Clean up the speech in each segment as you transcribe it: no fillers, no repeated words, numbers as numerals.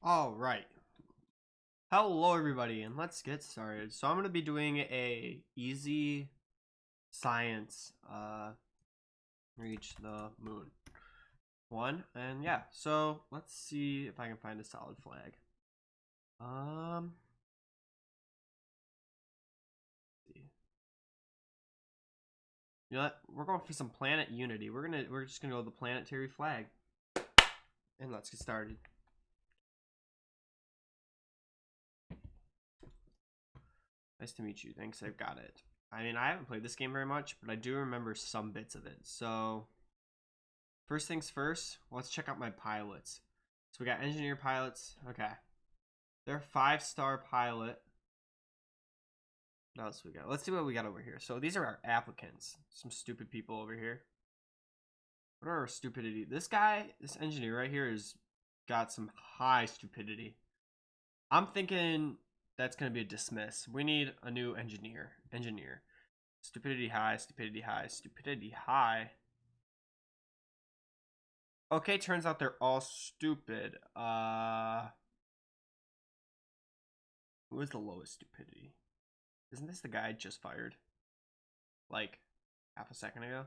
All right. Hello everybody, and let's get started. So I'm going to be doing a easy science reach the moon one. And yeah, so let's see if I can find a solid flag. See. You know what? We're going for some planet unity. We're just going to go with the planetary flag. And let's get started. Nice to meet you. Thanks, I've got it. I mean, I haven't played this game very much, but I do remember some bits of it. So, first things first, let's check out my pilots. So we got engineer pilots. Okay. They're 5-star pilot. What else we got? Let's see what we got over here. So these are our applicants. Some stupid people over here. What are our stupidity? This guy, this engineer right here, has got some high stupidity. I'm thinking that's going to be a dismiss. We need a new engineer. Stupidity high, stupidity high, stupidity high. Okay, turns out they're all stupid. Who is the lowest stupidity? Isn't this the guy I just fired? Like, half a second ago?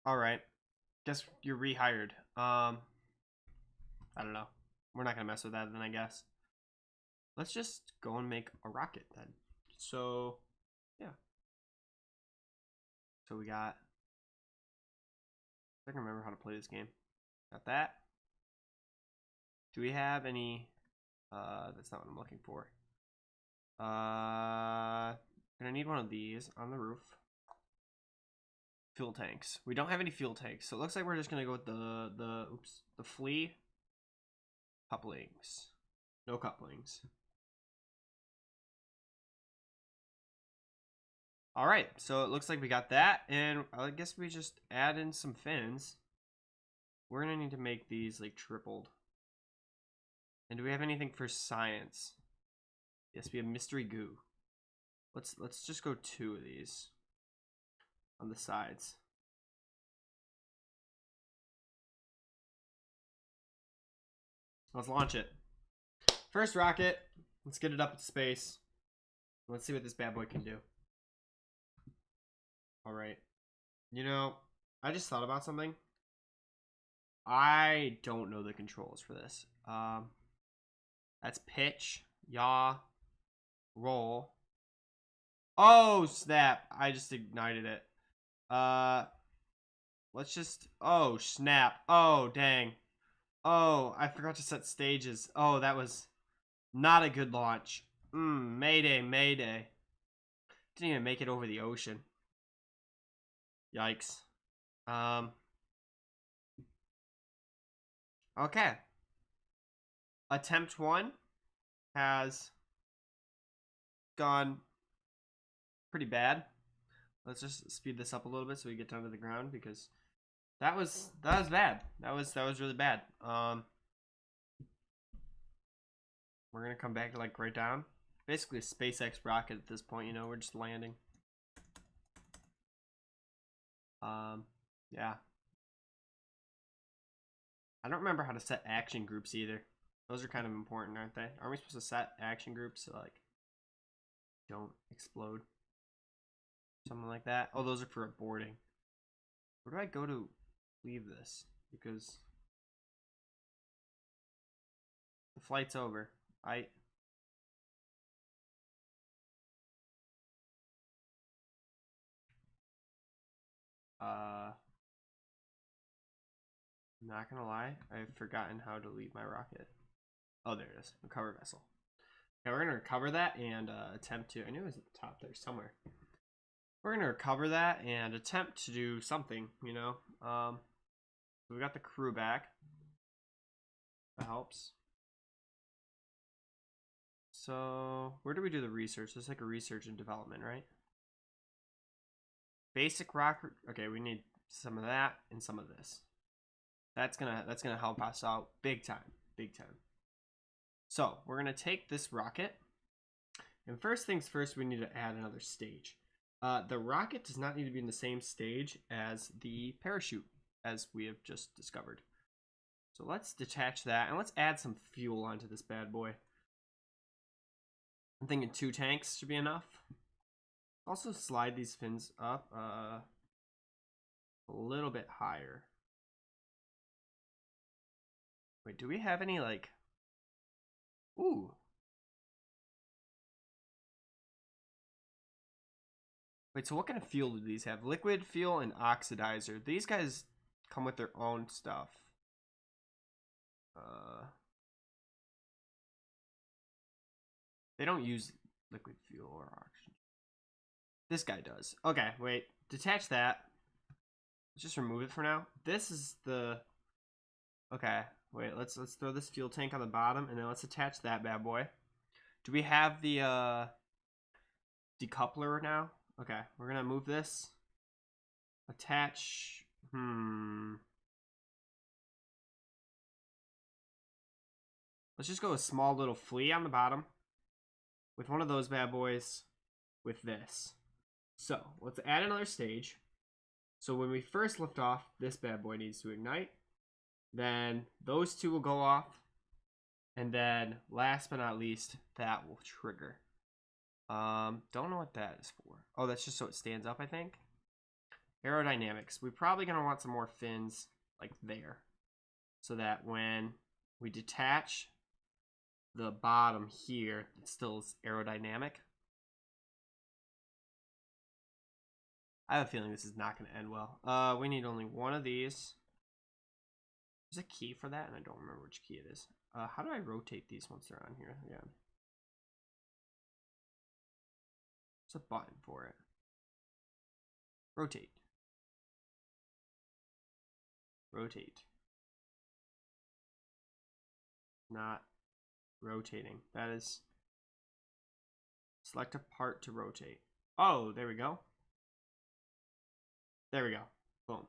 Alright. Guess you're rehired. I don't know. We're not gonna mess with that then, I guess. Let's just go and make a rocket then. So, yeah. So we got... I can remember how to play this game. Got that. Do we have any... that's not what I'm looking for. Gonna need one of these on the roof. Fuel tanks. We don't have any fuel tanks, so it looks like we're just gonna go with the flea couplings. No couplings. All right, so it looks like we got that, and I guess we just add in some fins. We're gonna need to make these like tripled. And do we have anything for science? Yes, we have mystery goo. Let's just go 2 of these on the sides. Let's launch it. First rocket. Let's get it up in space. Let's see what this bad boy can do. All right. You know, I just thought about something. I don't know the controls for this. That's pitch, yaw, roll. Oh, snap. I just ignited it. Let's just... Oh, snap. Oh, dang. Oh, I forgot to set stages. Oh, that was not a good launch. Mayday, mayday. Didn't even make it over the ocean. Yikes. Okay. Attempt 1 has gone pretty bad. Let's just speed this up a little bit so we get down to the ground, because that was bad. That was really bad. We're gonna come back to like right down. Basically a SpaceX rocket at this point, you know, we're just landing. Yeah. I don't remember how to set action groups either. Those are kind of important, aren't they? Aren't we supposed to set action groups so like don't explode? Something like that. Oh, those are for aborting. Where do I go to leave this? Because the flight's over. I'm not gonna lie, I've forgotten how to leave my rocket. Oh, there it is. Recover vessel. Okay, we're gonna recover that and attempt to... I knew it was at the top there somewhere. We're gonna recover that and attempt to do something, you know. We got the crew back. That helps. So, where do we do the research? It's like a research and development, right? Basic rock... Okay, we need some of that and some of this. That's gonna help us out big time. Big time. So, we're gonna take this rocket. And first things first, we need to add another stage. The rocket does not need to be in the same stage as the parachute, as we have just discovered. So let's detach that, and let's add some fuel onto this bad boy. I'm thinking 2 tanks should be enough. Also slide these fins up a little bit higher. Wait, do we have any, like... Ooh. Wait, so what kind of fuel do these have? Liquid fuel and oxidizer. These guys come with their own stuff. They don't use liquid fuel or oxygen. This guy does. Okay, wait. Detach that. Let's just remove it for now. This is the... Okay, wait. Let's throw this fuel tank on the bottom, and then let's attach that bad boy. Do we have the decoupler now? Okay, we're gonna move this. Attach. Let's just go a small little flea on the bottom with one of those bad boys with this. So let's add another stage. So when we first lift off, this bad boy needs to ignite. Then those two will go off. And then last but not least, that will trigger. Don't know what that is for. Oh, that's just so it stands up, I think. Aerodynamics. We're probably going to want some more fins like there. So that when we detach the bottom here, it still is aerodynamic. I have a feeling this is not going to end well. We need only one of these. There's a key for that, and I don't remember which key it is. How do I rotate these once they're on here again? There's a button for it. Rotate. Rotate. Not rotating. That is... Select a part to rotate. Oh, there we go. There we go. Boom.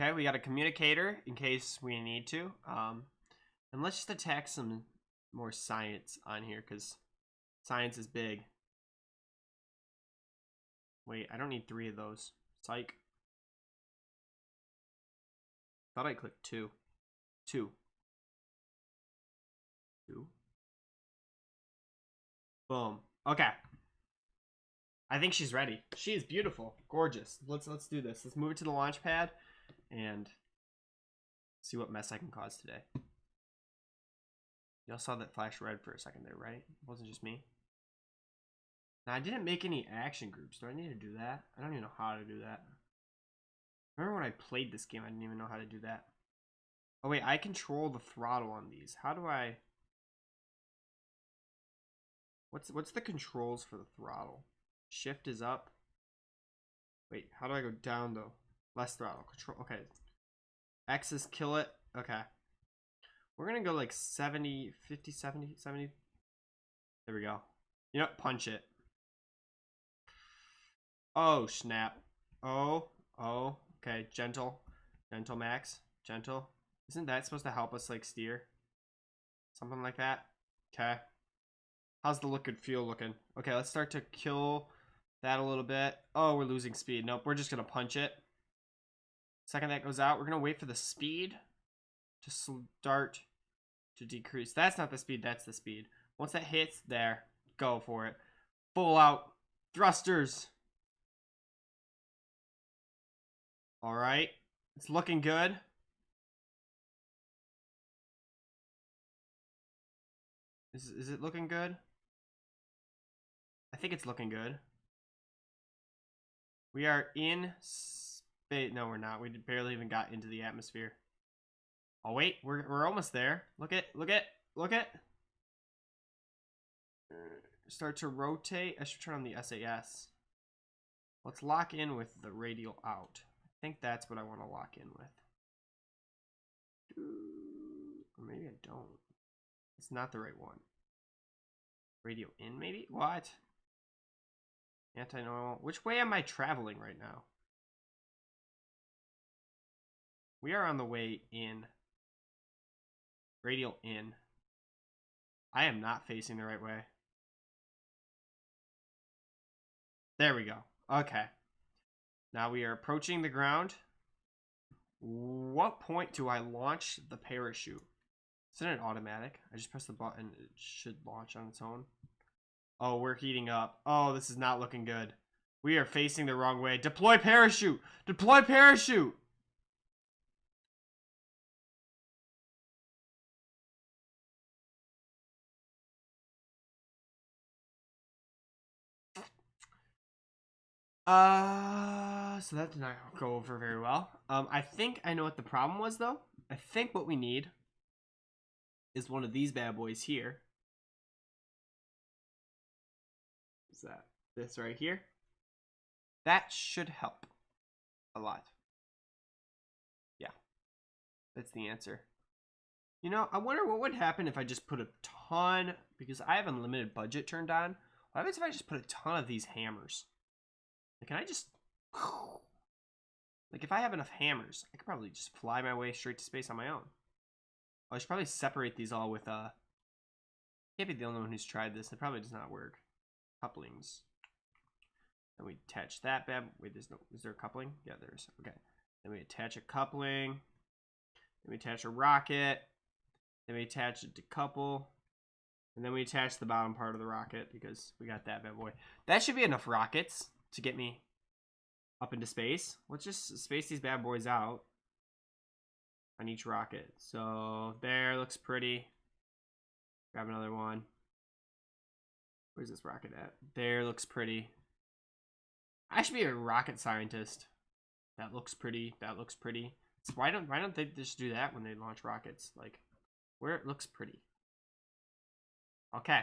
Okay, we got a communicator in case we need to. And let's just attack some more science on here because science is big. Wait, I don't need 3 of those. Psych. Thought I clicked 2. 2. 2. Boom. Okay. I think she's ready. She is beautiful. Gorgeous. Let's do this. Let's move it to the launch pad and see what mess I can cause today. Y'all saw that flash red for a second there, right? It wasn't just me. Now, I didn't make any action groups. Do I need to do that? I don't even know how to do that. Remember when I played this game, I didn't even know how to do that. Oh, wait, I control the throttle on these. How do I... What's the controls for the throttle? Shift is up. Wait, how do I go down, though? Less throttle. Control. Okay. X is kill it. Okay. We're going to go like 70, 50, 70, 70. There we go. You know what? Punch it. Oh, snap. Oh. Okay. Gentle. Gentle, Max. Gentle. Isn't that supposed to help us, like, steer? Something like that? Okay. How's the liquid fuel looking? Okay, let's start to kill that a little bit. Oh, we're losing speed. Nope, we're just going to punch it. Second that goes out, we're going to wait for the speed to start to decrease. That's not the speed, that's the speed. Once that hits, there. Go for it. Full out thrusters. All right. It's looking good. Is it looking good? I think it's looking good. We are in space. No, we're not. We barely even got into the atmosphere. Oh wait, we're almost there. Look at. Start to rotate. I should turn on the SAS. Let's lock in with the radial out. I think that's what I want to lock in with. Or maybe I don't. It's not the right one. Radial in, maybe? What? Anti-normal. Which way am I traveling right now? We are on the way in. Radial in. I am not facing the right way. There we go. Okay. Now we are approaching the ground. What point do I launch the parachute? Isn't it automatic? I just press the button. It should launch on its own. Oh, we're heating up. Oh, this is not looking good. We are facing the wrong way. Deploy parachute! Deploy parachute! So that did not go over very well. I think I know what the problem was, though. I think what we need is one of these bad boys here. What's that? This right here. That should help a lot. Yeah, that's the answer. You know, I wonder what would happen if I just put a ton, because I have unlimited budget turned on. What happens if I just put a ton of these hammers? Like, can I just... Like, if I have enough hammers, I could probably just fly my way straight to space on my own. I should probably separate these all with, can't be the only one who's tried this. It probably does not work. Couplings. Then we attach that bad... Wait, there's no... Is there a coupling? Yeah, there is. Okay. Then we attach a coupling. Then we attach a rocket. Then we attach it to couple. And then we attach the bottom part of the rocket because we got that bad boy. That should be enough rockets to get me up into space. Let's just space these bad boys out on each rocket. So there, looks pretty. Grab another one. Where's this rocket at? There, looks pretty. I should be a rocket scientist. That looks pretty. That looks pretty. So why don't they just do that when they launch rockets? Like, where it looks pretty. Okay.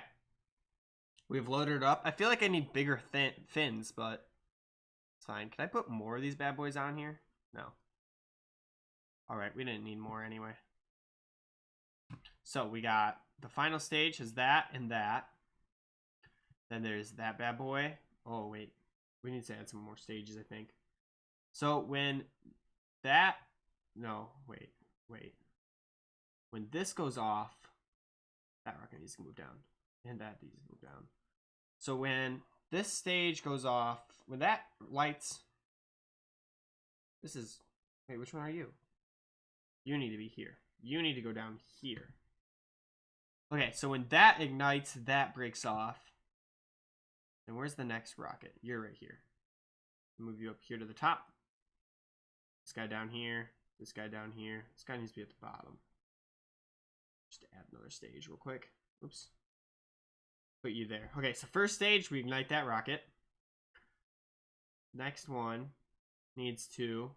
We've loaded it up. I feel like I need bigger fins, but it's fine. Can I put more of these bad boys on here? No. Alright, we didn't need more anyway. So we got the final stage is that and that. Then there's that bad boy. Oh, wait. We need to add some more stages, I think. So when that... No, wait. When this goes off, that rocket needs to move down. And that needs to move down. So when this stage goes off, when that lights... This is... Wait, which one are you? You need to be here. You need to go down here. Okay, so when that ignites, that breaks off. And where's the next rocket? You're right here. Move you up here to the top. This guy down here. This guy down here. This guy needs to be at the bottom. Just add another stage real quick. Oops. Put you there. Okay, so first stage, we ignite that rocket. Next one needs to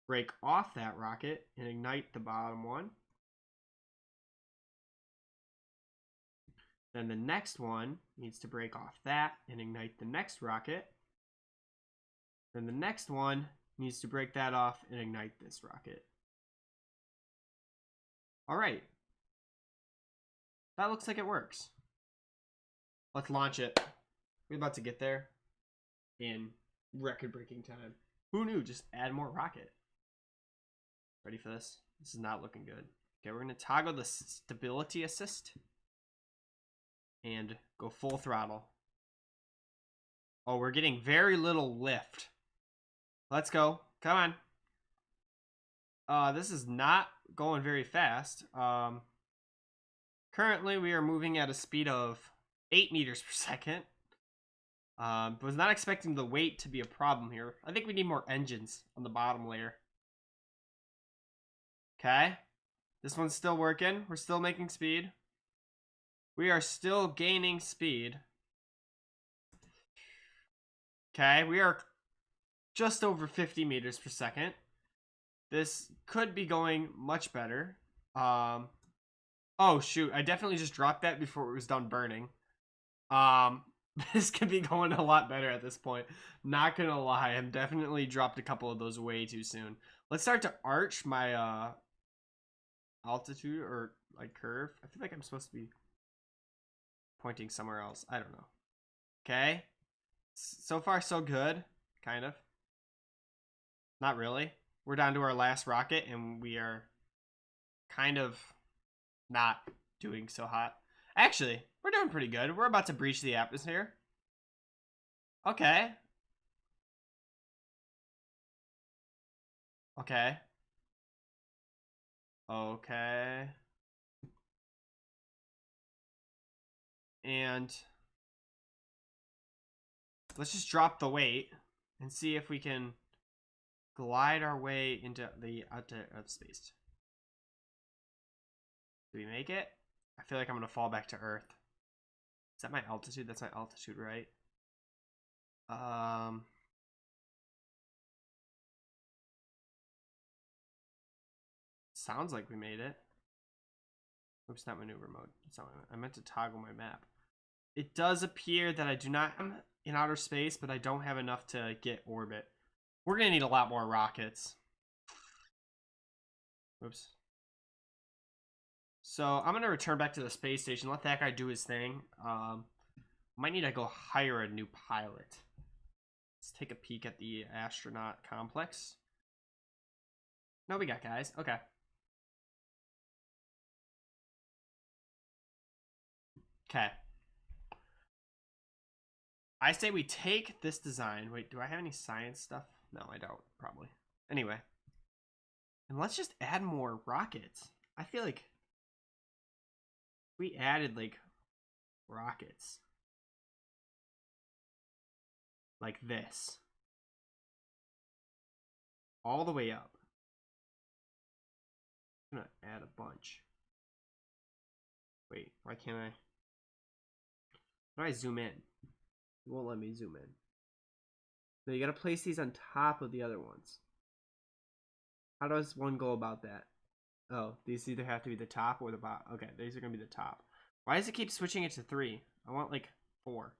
break off that rocket and ignite the bottom one. Then the next one needs to break off that and ignite the next rocket. Then the next one needs to break that off and ignite this rocket. All right. That looks like it works. Let's launch it. We're about to get there in record-breaking time. Who knew? Just add more rocket. Ready for this? This is not looking good. Okay, we're going to toggle the stability assist and go full throttle. Oh, we're getting very little lift. Let's go. Come on. This is not going very fast. Currently, we are moving at a speed of 8 meters per second. Was not expecting the weight to be a problem here. I think we need more engines on the bottom layer. Okay. This one's still working. We're still making speed. We are still gaining speed. Okay, we are just over 50 meters per second. This could be going much better. Oh shoot, I definitely just dropped that before it was done burning. This could be going a lot better at this point. Not gonna lie, I'm definitely dropped a couple of those way too soon. Let's start to arch my altitude or like curve. I feel like I'm supposed to be pointing somewhere else. I don't know. Okay. So far so good, kind of. Not really. We're down to our last rocket and we are kind of not doing so hot. Actually, we're doing pretty good. We're about to breach the atmosphere. Okay. Okay. Okay. And let's just drop the weight and see if we can glide our way into the outer of space. Do we make it? I feel like I'm gonna fall back to Earth. Is that my altitude? That's my altitude, right? Sounds like we made it. Oops, not maneuver mode. That's not what I meant to toggle my map. It does appear that I do not am in outer space, but I don't have enough to get orbit. We're gonna need a lot more rockets. Oops. So I'm gonna return back to the space station. Let that guy do his thing. Might need to go hire a new pilot. Let's take a peek at the astronaut complex. No, we got guys. Okay. Okay. I say we take this design. Wait, do I have any science stuff? No, I don't, probably. Anyway. And let's just add more rockets. I feel like we added, like, rockets. Like this. All the way up. I'm gonna add a bunch. Wait, why can't I? How do I zoom in? It won't let me zoom in. No, you gotta place these on top of the other ones. How does one go about that? Oh, these either have to be the top or the bottom. Okay, these are gonna be the top. Why does it keep switching it to 3? I want like 4.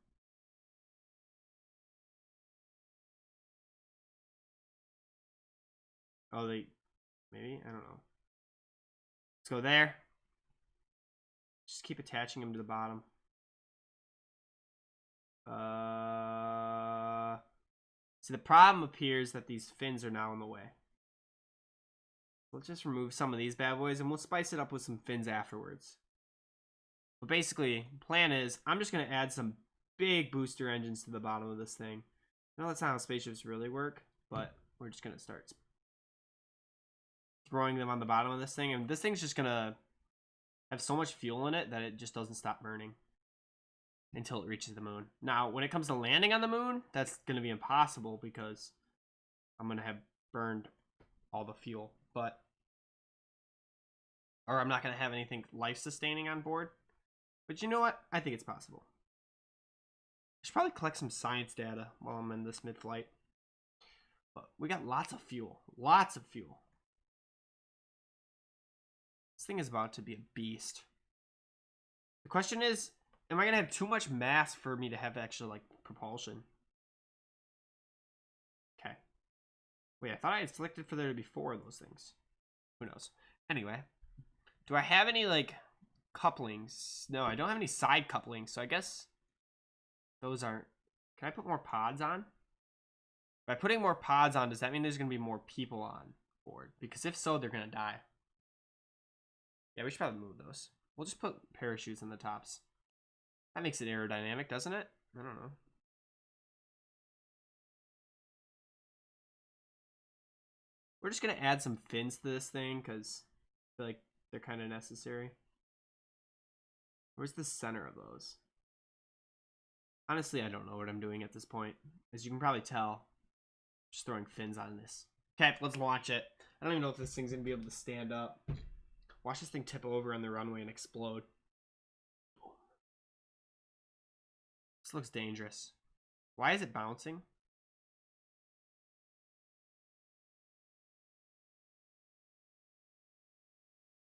Oh, maybe? I don't know. Let's go there. Just keep attaching them to the bottom. So the problem appears that these fins are now in the way. Let's just remove some of these bad boys and we'll spice it up with some fins afterwards. But basically, the plan is I'm just going to add some big booster engines to the bottom of this thing. I know that's not how spaceships really work, but we're just going to start throwing them on the bottom of this thing. And this thing's just going to have so much fuel in it that it just doesn't stop burning until it reaches the moon. Now, when it comes to landing on the moon, that's going to be impossible because I'm going to have burned all the fuel. Or I'm not going to have anything life-sustaining on board. But you know what? I think it's possible. I should probably collect some science data while I'm in this mid-flight. But we got lots of fuel. Lots of fuel. This thing is about to be a beast. The question is, am I going to have too much mass for me to have actual, like, propulsion? Okay. Wait, I thought I had selected for there to be 4 of those things. Who knows? Anyway. Do I have any, like, couplings? No, I don't have any side couplings, so I guess those aren't... Can I put more pods on? By putting more pods on, does that mean there's going to be more people on board? Because if so, they're going to die. Yeah, we should probably move those. We'll just put parachutes on the tops. That makes it aerodynamic, doesn't it? I don't know. We're just going to add some fins to this thing, because I feel like they're kind of necessary. Where's the center of those? Honestly, I don't know what I'm doing at this point. As you can probably tell, just throwing fins on this. Okay, let's launch it. I don't even know if this thing's going to be able to stand up. Watch this thing tip over on the runway and explode. This looks dangerous. Why is it bouncing?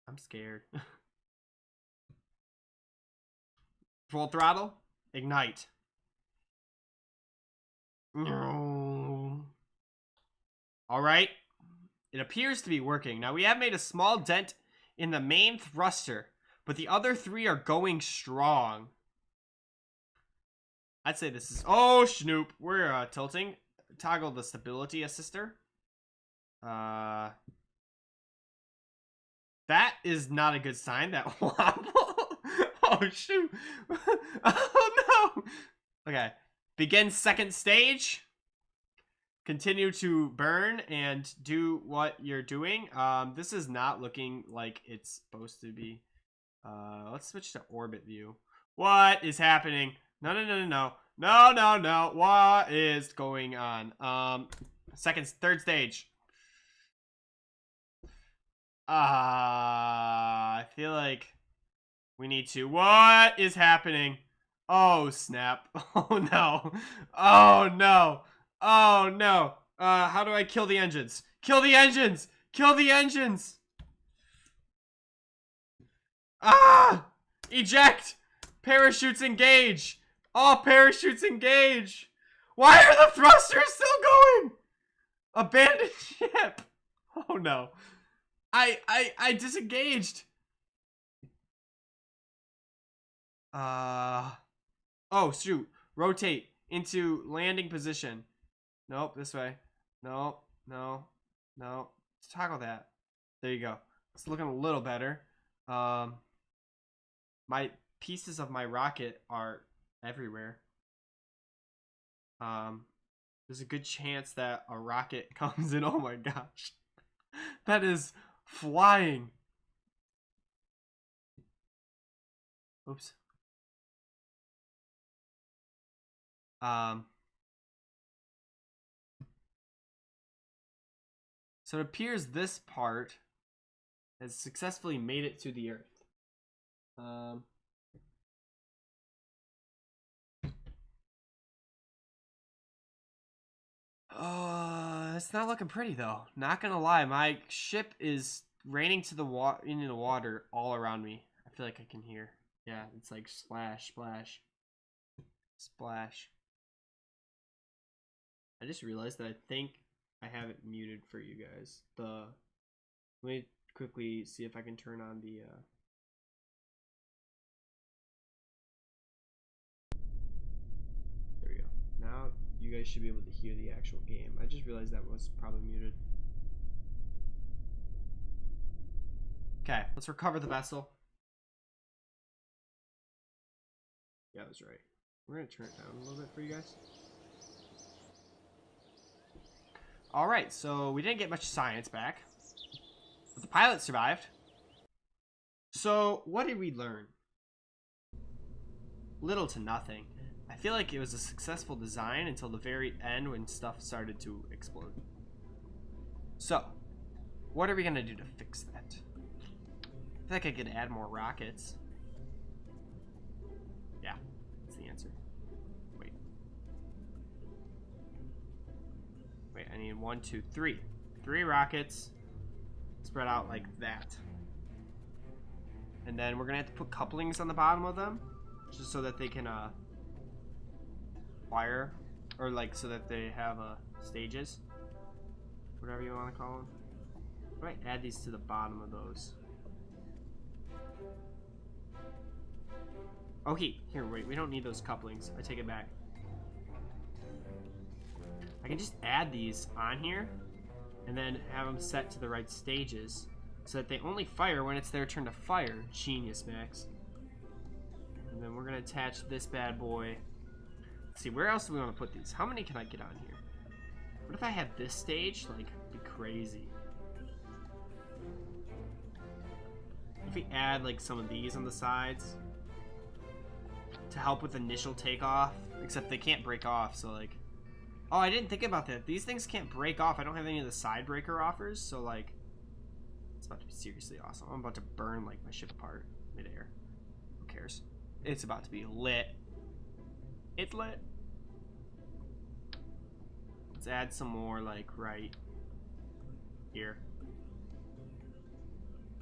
I'm scared. Full throttle. Ignite. No. All right. It appears to be working. Now, we have made a small dent in the main thruster, but the other 3 are going strong. I'd say this is... Oh, Schnoop. We're tilting. Toggle the stability assister. That is not a good sign. That wobble. Oh, shoot. Oh, no. Okay. Begin second stage. continue to burn and do what you're doing. This is not looking like it's supposed to be. Let's switch to orbit view. What is happening? No, no, no, no, no. No, no, no. What is going on? Third stage. I feel like we need to. What is happening? Oh, snap. Oh, no. Oh, no. Oh, no. How do I kill the engines? Kill the engines! Kill the engines! Ah! Eject! Parachutes engage! All parachutes engage! Why are the thrusters still going? Abandoned ship! Oh, no. I disengaged. Oh, shoot. Rotate into landing position. Nope, this way. No, no, no. Let's toggle that. There you go. It's looking a little better. My pieces of my rocket are everywhere. There's a good chance that a rocket comes in. Oh my gosh. That is flying. Oops. So it appears this part has successfully made it to the Earth. It's not looking pretty though. Not gonna lie, my ship is raining to the into the water all around me. I feel like I can hear. Yeah, it's like splash, splash, splash. I just realized that I think I have it muted for you guys. Let me quickly see if I can turn on the there we go. Now you guys should be able to hear the actual game. I just realized that was probably muted. Okay, let's recover the vessel. Yeah, that's right. We're gonna turn it down a little bit for you guys. Alright, so we didn't get much science back, but the pilot survived. So what did we learn? Little to nothing. I feel like it was a successful design until the very end when stuff started to explode. So, what are we gonna do to fix that? I feel like I could add more rockets. Yeah, that's the answer. Wait, I need 1, 2, 3. 3 rockets spread out like that. And then we're gonna have to put couplings on the bottom of them, just so that they can fire, or like so that they have stages, whatever you want to call them. How do I add these to the bottom of those? Okay, here, wait, we don't need those couplings. I take it back. I can just add these on here and then have them set to the right stages so that they only fire when it's their turn to fire. Genius, Max. And then we're gonna attach this bad boy. Let's see, where else do we want to put these? How many can I get on here? What if I had this stage? Like, it'd be crazy. If we add like some of these on the sides to help with initial takeoff, except they can't break off, so like, oh, I didn't think about that. These things can't break off. I don't have any of the side breaker offers, so like, it's about to be seriously awesome. I'm about to burn like my ship apart midair. Who cares? It's about to be lit. It's lit. Let's add some more like right here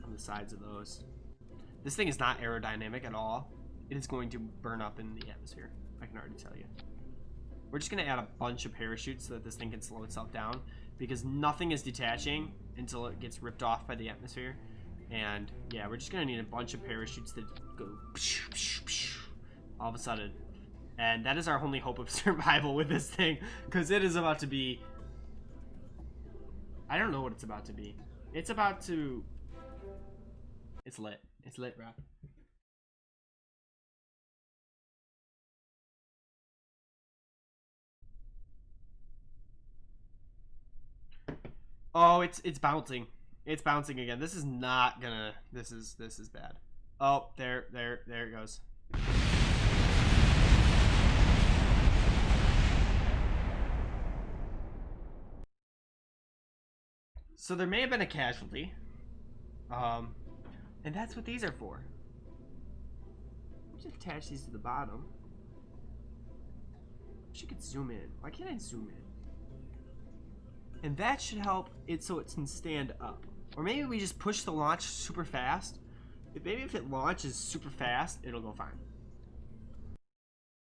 on the sides of those. This thing is not aerodynamic at all. It is going to burn up in the atmosphere. I can already tell you. We're just going to add a bunch of parachutes so that this thing can slow itself down, because nothing is detaching until it gets ripped off by the atmosphere. And yeah, we're just going to need a bunch of parachutes that go all of a sudden. And that is our only hope of survival with this thing, because it is about to be... I don't know what it's about to be. It's about to... It's lit. It's lit, bro. Oh, it's bouncing. It's bouncing again. This is not gonna. This is bad. Oh, there it goes. So there may have been a casualty. And that's what these are for. Just attach these to the bottom. Wish you could zoom in. Why can't I zoom in? And that should help it so it can stand up. Or maybe we just push the launch super fast. Maybe if it launches super fast, it'll go fine.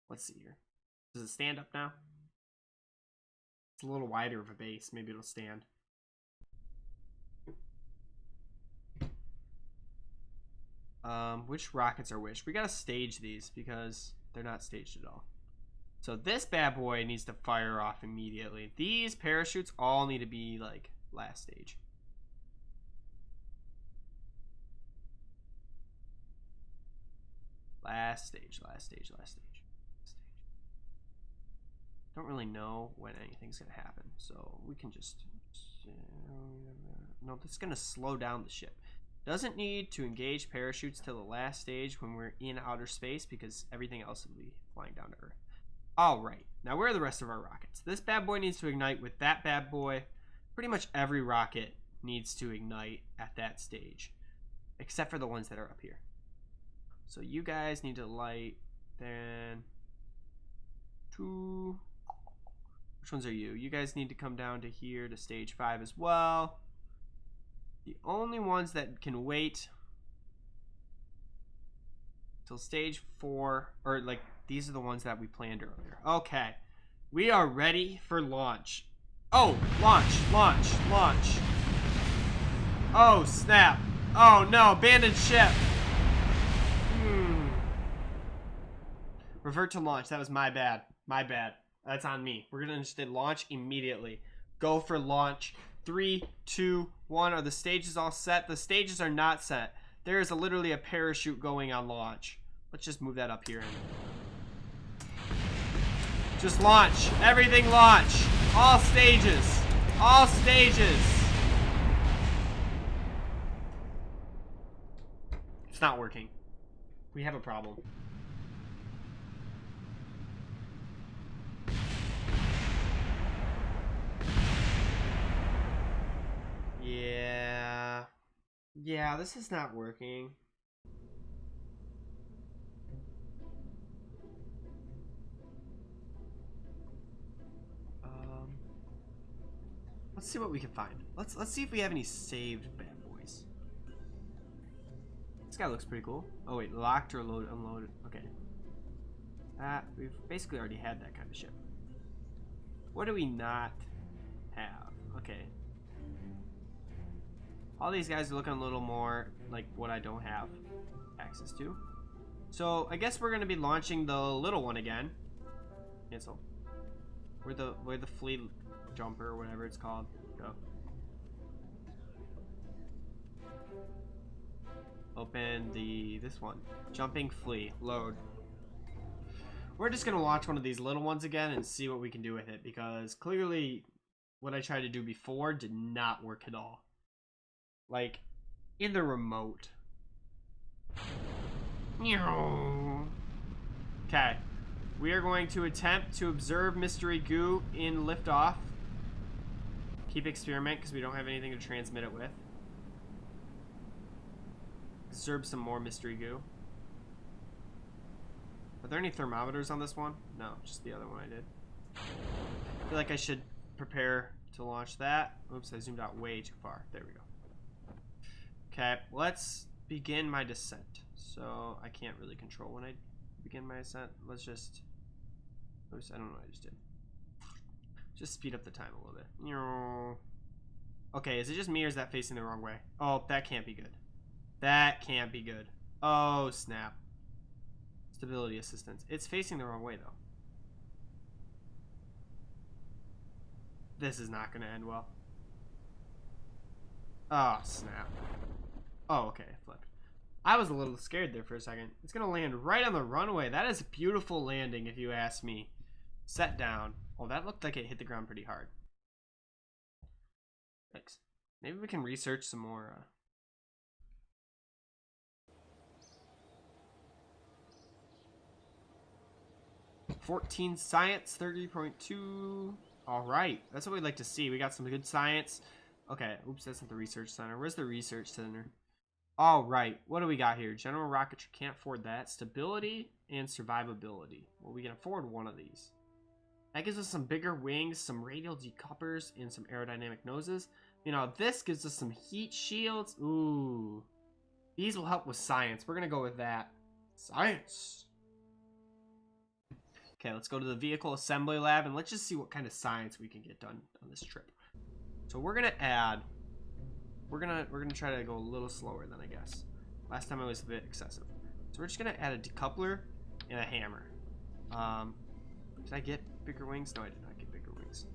Let's see here. Does it stand up now? It's a little wider of a base. Maybe it'll stand. Which rockets are which? We gotta stage these because they're not staged at all. So this bad boy needs to fire off immediately. These parachutes all need to be like last stage. Last stage. Don't really know when anything's gonna happen, so we can just no, that's gonna slow down the ship. Doesn't need to engage parachutes till the last stage when we're in outer space because everything else will be flying down to Earth. Alright, now where are the rest of our rockets? This bad boy needs to ignite with that bad boy. Pretty much every rocket needs to ignite at that stage, except for the ones that are up here. So you guys need to light, then two. Which ones are you? You guys need to come down to here to stage 5 as well. The only ones that can wait till stage 4, or like these are the ones that we planned earlier. Okay, we are ready for launch. Oh, launch. Oh, snap. Oh no, abandoned ship. Revert to launch. That was my bad. That's on me. We're gonna just launch immediately. Go for launch. 3, 2, 1. Are the stages all set? The stages are not set. There is literally a parachute going on launch. Let's just move that up here. Just launch. Everything launch. All stages. All stages. It's not working. We have a problem. Yeah, this is not working. Let's see what we can find. Let's see if we have any saved bad boys. This guy looks pretty cool. Oh wait, locked or loaded, unloaded. Okay. We've basically already had that kind of ship. What do we not have? Okay. All these guys are looking a little more like what I don't have access to. So I guess we're gonna be launching the little one again. Cancel. Where the fleet jumper or whatever it's called. Go. Open this one. Jumping flea. Load. We're just gonna launch one of these little ones again and see what we can do with it, because clearly what I tried to do before did not work at all. Like, in the remote. Okay. We are going to attempt to observe mystery goo in liftoff. Keep experiment because we don't have anything to transmit it with. Observe some more mystery goo. Are there any thermometers on this one? No, just the other one I did. I feel like I should prepare to launch that. Oops, I zoomed out way too far. There we go. Okay, let's begin my descent. So I can't really control when I begin my ascent. Let's just... Oops, I don't know what I just did. Just speed up the time a little bit. Okay, is it just me or is that facing the wrong way? Oh, that can't be good. That can't be good. Oh, snap. Stability assistance. It's facing the wrong way, though. This is not going to end well. Oh, snap. Oh, okay, it flipped. I was a little scared there for a second. It's going to land right on the runway. That is a beautiful landing, if you ask me. Set down. Oh, that looked like it hit the ground pretty hard. Thanks. Maybe we can research some more. 14 science, 30.2. All right, that's what we'd like to see. We got some good science. Okay, oops, that's not the research center. Where's the research center? All right, what do we got here? General rocketry, can't afford that. Stability and survivability. Well, we can afford one of these. That gives us some bigger wings, some radial decouplers, and some aerodynamic noses. You know, this gives us some heat shields. Ooh. These will help with science. We're going to go with that. Science. Okay, let's go to the vehicle assembly lab, and let's just see what kind of science we can get done on this trip. So we're going to add... We're gonna try to go a little slower than I guess. Last time I was a bit excessive. So we're just gonna add a decoupler and a hammer. Did I get bigger wings? No, I did not get bigger wings.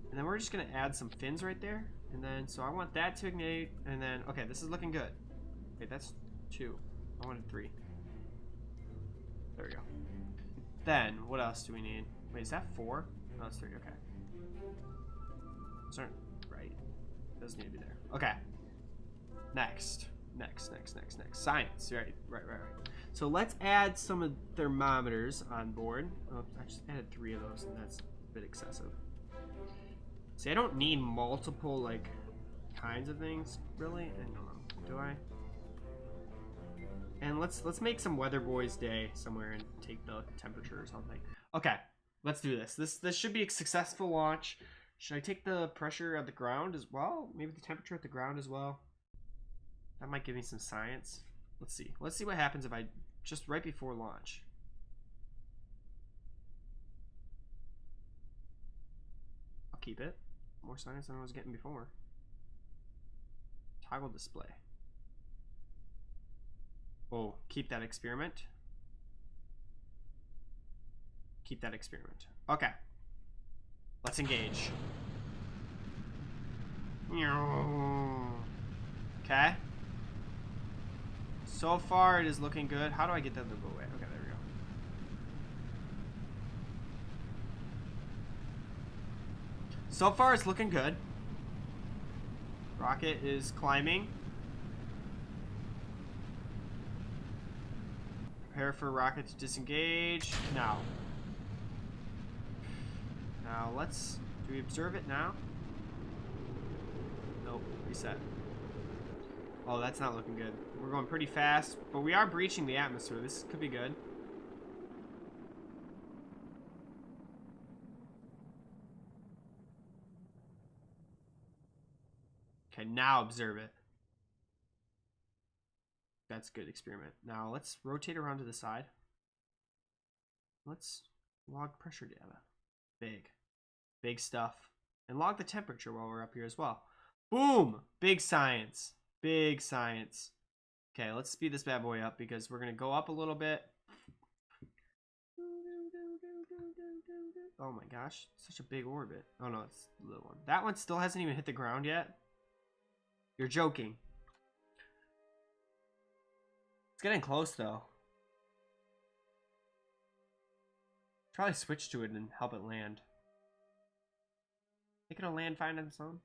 And then we're just gonna add some fins right there. And then, so I want that to ignite. And then, okay, this is looking good. Wait, that's 2. I wanted 3. There we go. Then, what else do we need? Wait, is that 4? No, that's 3. Okay. Those aren't right. Doesn't need to be there. Okay. Next. Science. Right. So let's add some of thermometers on board. Oh, I just added 3 of those, and that's a bit excessive. See, I don't need multiple, like, kinds of things, really. I don't know. Do I? And let's make some Weather Boys Day somewhere and take the temperature or something. Okay, let's do this. This should be a successful launch. Should I take the pressure at the ground as well? Maybe the temperature at the ground as well? That might give me some science. Let's see. Let's see what happens if I just right before launch. I'll keep it. More science than I was getting before. Toggle display. Oh, keep that experiment. Keep that experiment. Okay. Let's engage. Okay. So far, it is looking good. How do I get that to go away? Okay, there we go. So far, it's looking good. Rocket is climbing. Prepare for rocket to disengage. Now. Now, let's... Do we observe it now? Nope. Reset. Oh, that's not looking good. We're going pretty fast, but we are breaching the atmosphere. This could be good. Okay, now observe it. That's a good experiment. Now, let's rotate around to the side. Let's log pressure data. Big stuff. And log the temperature while we're up here as well. Boom! Big science. Big science. Okay, let's speed this bad boy up because we're going to go up a little bit. Oh my gosh, such a big orbit. Oh no, it's the little one. That one still hasn't even hit the ground yet. You're joking. It's getting close though. Probably switch to it and help it land. Think it'll land fine on its own?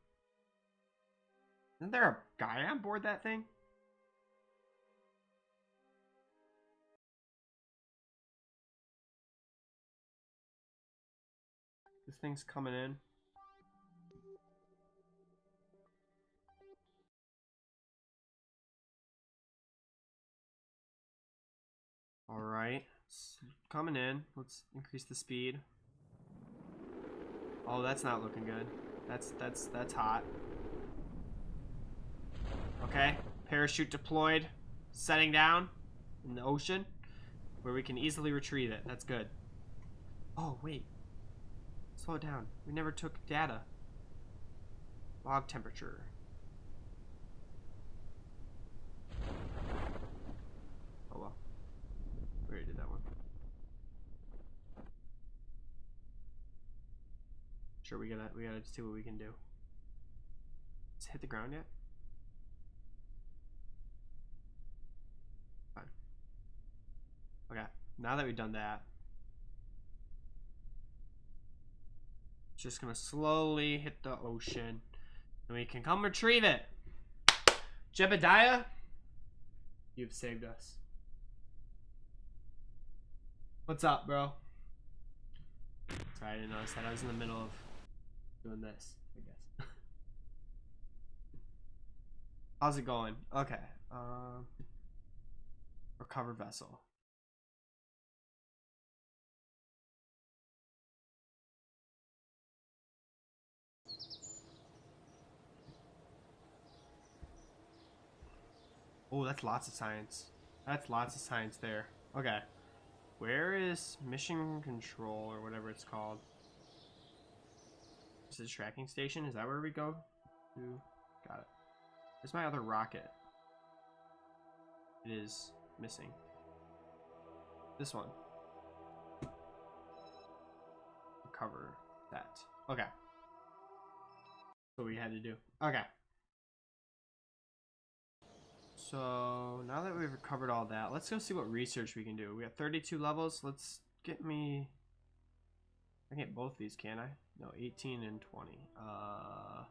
Isn't there a guy on board that thing? This thing's coming in. Alright, it's coming in. Let's increase the speed. Oh, that's not looking good. That's hot. Okay, parachute deployed, setting down in the ocean where we can easily retrieve it. That's good. Oh, wait. Slow it down. We never took data. Log temperature. Oh well. We already did that one. Sure, we gotta see what we can do. Let's hit the ground yet? Fine. Okay, now that we've done that, just gonna slowly hit the ocean. And we can come retrieve it. Jebediah, you've saved us. What's up, bro? Sorry, I didn't notice that. I was in the middle of doing this, I guess. How's it going? Okay. Recover vessel. Oh, that's lots of science. That's lots of science there. Okay. Where is mission control or whatever it's called? Is this tracking station? Is that where we go? Got it. Where's my other rocket? It is missing. This one. Recover that. Okay. That's what we had to do. Okay. So now that we've recovered all that, let's go see what research we can do. We got 32 levels. Let's get me. I can get both these, can I? No, 18 and 20. I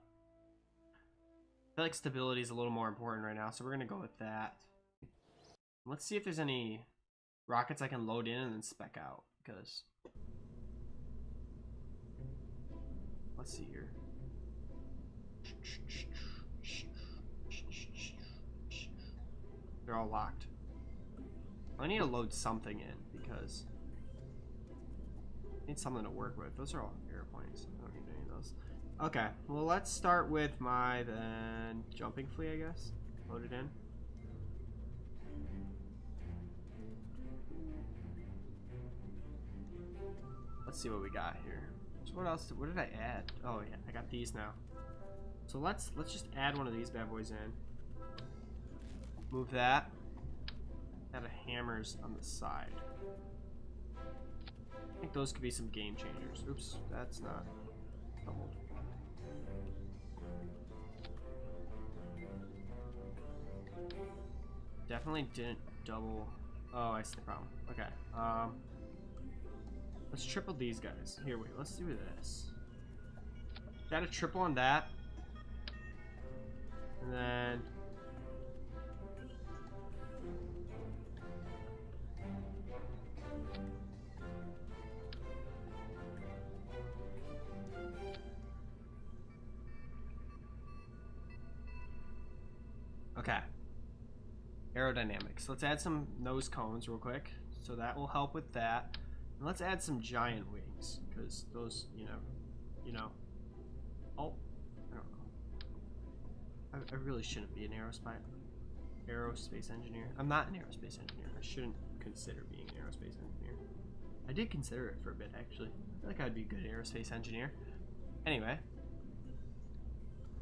feel like stability is a little more important right now, so we're gonna go with that. Let's see if there's any rockets I can load in and then spec out, because let's see here. They're all locked. I need to load something in because I need something to work with. Those are all airplanes. I don't need any of those. Okay, well let's start with my then jumping fleet, I guess. Load it in. Let's see what we got here. So what else? What did I add? Oh yeah, I got these now. So let's just add one of these bad boys in. Move that. Add a hammers on the side. I think those could be some game changers. Oops, that's not doubled. Definitely didn't double. Oh, I see the problem. Okay. Let's triple these guys. Here, wait. Let's do this. Got a triple on that, and then. Okay. Aerodynamics. Let's add some nose cones real quick. So that will help with that. And let's add some giant wings. Because those, you know. Oh, I don't know. I really shouldn't be an aerospace engineer. I'm not an aerospace engineer. I shouldn't consider being an aerospace engineer. I did consider it for a bit, actually. I feel like I'd be a good aerospace engineer. Anyway.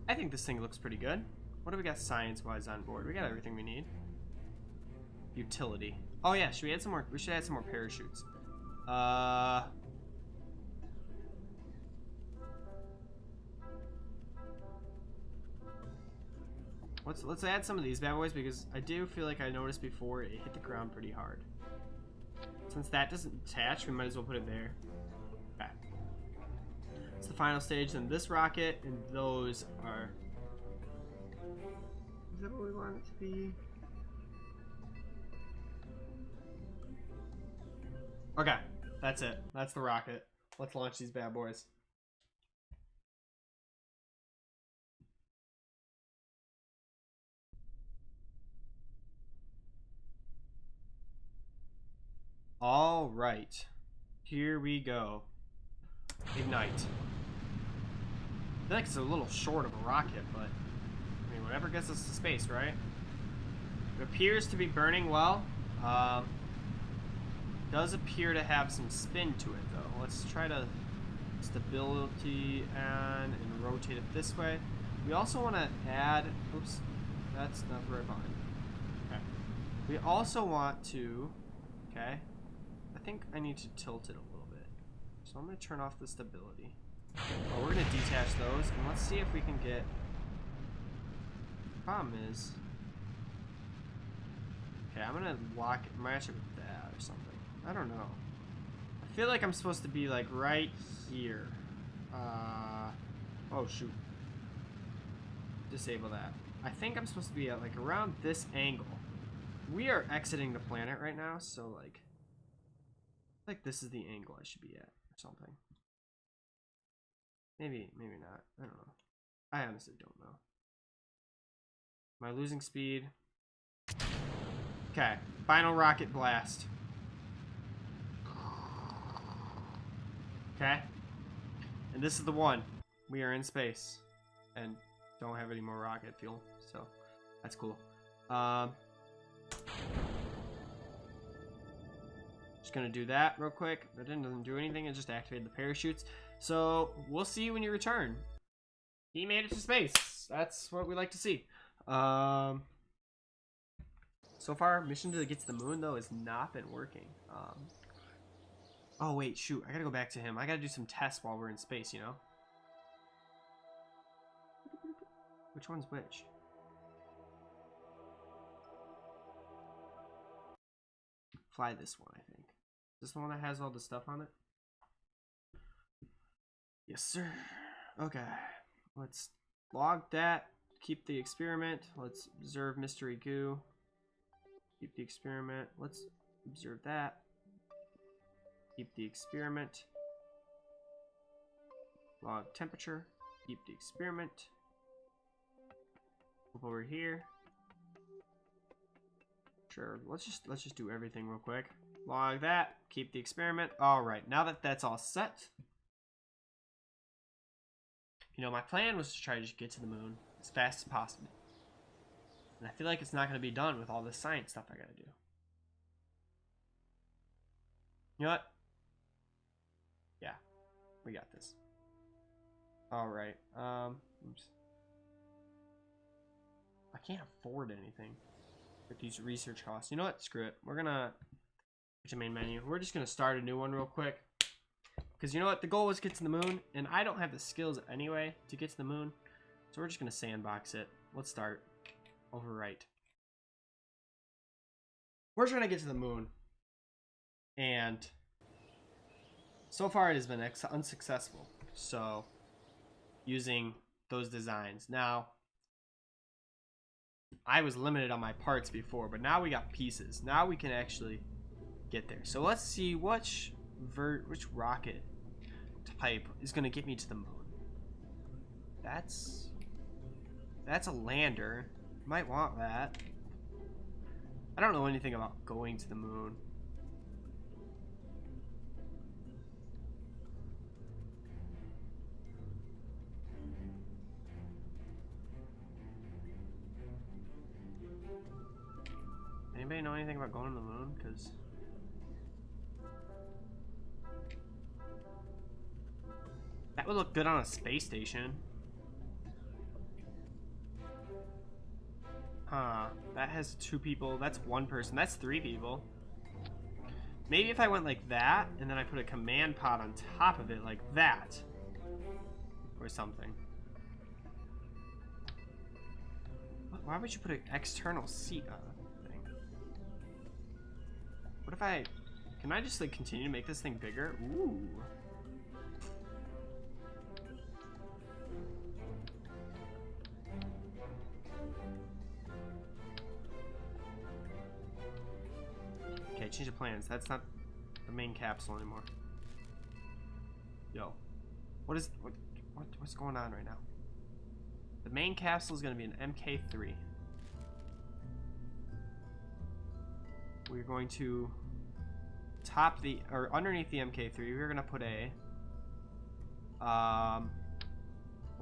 I think this thing looks pretty good. What do we got science-wise on board? We got everything we need. Utility. Oh yeah, should we add some more? We should add some more parachutes. Let's add some of these bad boys because I do feel like I noticed before it hit the ground pretty hard. Since that doesn't attach, we might as well put it there. Okay. It's the final stage. Then this rocket and those are. Is that what we want it to be? Okay, that's it. That's the rocket. Let's launch these bad boys. All right, here we go. Ignite. I feel like it's a little short of a rocket, but I mean, whatever gets us to space, right? It appears to be burning well. Does appear to have some spin to it, though. Let's try to stability and rotate it this way. We also want to add. Oops, that's not the right button. Okay. We also want to. Okay. I think I need to tilt it a little bit. So I'm going to turn off the stability. Oh, we're going to detach those, and let's see if we can get. Problem is. Okay, I'm going to match it with that or something. I don't know. I feel like I'm supposed to be like right here. Oh shoot. Disable that. I think I'm supposed to be at like around this angle. We are exiting the planet right now, so like this is the angle I should be at or something. Maybe not. I don't know. I honestly don't know. Am I losing speed? Okay, final rocket blast. Okay, and this is the one. We are in space and don't have any more rocket fuel, so that's cool. Just gonna do that real quick. That doesn't do anything. It just activated the parachutes. So we'll see you when you return. He made it to space. That's what we like to see. So far, mission to get to the moon though has not been working. Oh wait, shoot! I gotta go back to him. I gotta do some tests while we're in space. You know. Which one's which? Fly this one, I think. Is this the one that has all the stuff on it? Yes, sir. Okay. Let's log that. Keep the experiment. Let's observe mystery goo. Keep the experiment. Let's observe that. Keep the experiment. Log temperature. Keep the experiment. Flip over here. Sure. Let's just do everything real quick. Log that. Keep the experiment. All right. Now that that's all set. You know, my plan was to try to just get to the moon as fast as possible. And I feel like it's not going to be done with all this science stuff I got to do. You know what? Yeah. We got this. All right. Oops. I can't afford anything with these research costs. You know what? Screw it. We're going to to main menu. We're just going to start a new one real quick. Because you know what? The goal was to get to the moon. And I don't have the skills anyway to get to the moon. So we're just going to sandbox it. Let's start. Overwrite. We're trying to get to the moon. And so far it has been unsuccessful. So using those designs. Now, I was limited on my parts before, but now we got pieces. Now we can actually get there. So let's see which rocket type is going to get me to the moon. That's a lander. Might want that. I don't know anything about going to the moon. Anybody know anything about going to the moon? Because that would look good on a space station. Huh. That has 2 people. That's 1 person. That's 3 people. Maybe if I went like that, and then I put a command pod on top of it like that. Or something. Why would you put an external seat on a thing? What if I... Can I just like continue to make this thing bigger? Ooh. Okay, change of plans. That's not the main capsule anymore. Yo. What's going on right now? The main capsule is going to be an MK3. We're going to top the, or underneath the MK3, we're going to put a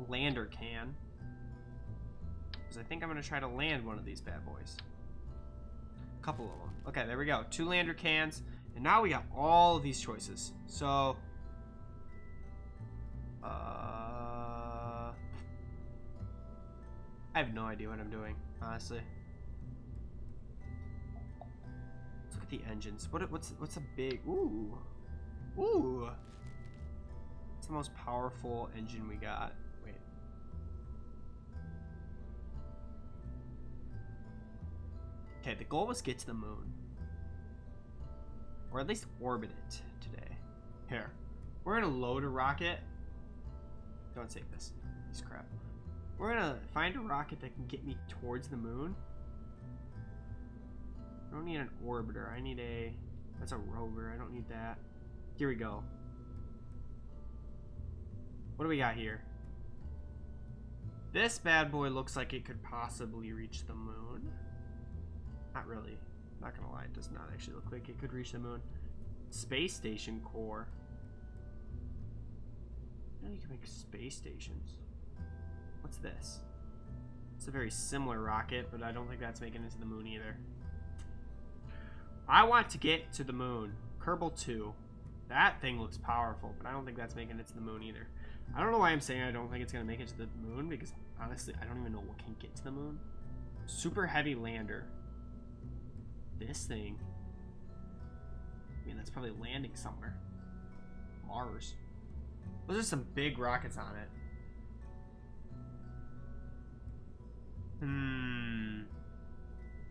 lander can. Because I think I'm going to try to land one of these bad boys. A couple of them. Okay, there we go. 2 lander cans. And now we got all of these choices. So, I have no idea what I'm doing, honestly. Let's look at the engines. What's a big... Ooh. Ooh. What's the most powerful engine we got? Wait. Okay, the goal was get to the moon. Or at least orbit it today. Here. We're gonna load a rocket. Don't save this. This crap. We're gonna find a rocket that can get me towards the moon. I don't need an orbiter. I need a... That's a rover. I don't need that. Here we go. What do we got here? This bad boy looks like it could possibly reach the moon. Not really. Not gonna lie, it does not actually look like it could reach the moon. Space station core. You know you can make space stations. What's this? It's a very similar rocket, but I don't think that's making it to the moon either. I want to get to the moon. Kerbal 2. That thing looks powerful, but I don't think that's making it to the moon either. I don't know why I'm saying I don't think it's going to make it to the moon, because honestly, I don't even know what can get to the moon. Super heavy lander. This thing. I mean, that's probably landing somewhere. Mars. Those are some big rockets on it.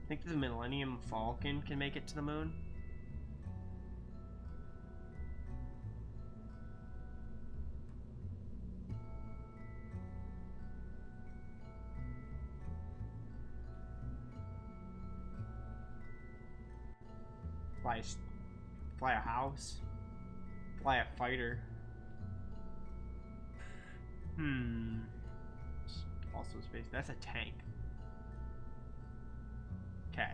Think the Millennium Falcon can make it to the moon? Fly a house? Fly a fighter? Also space. That's a tank. Okay.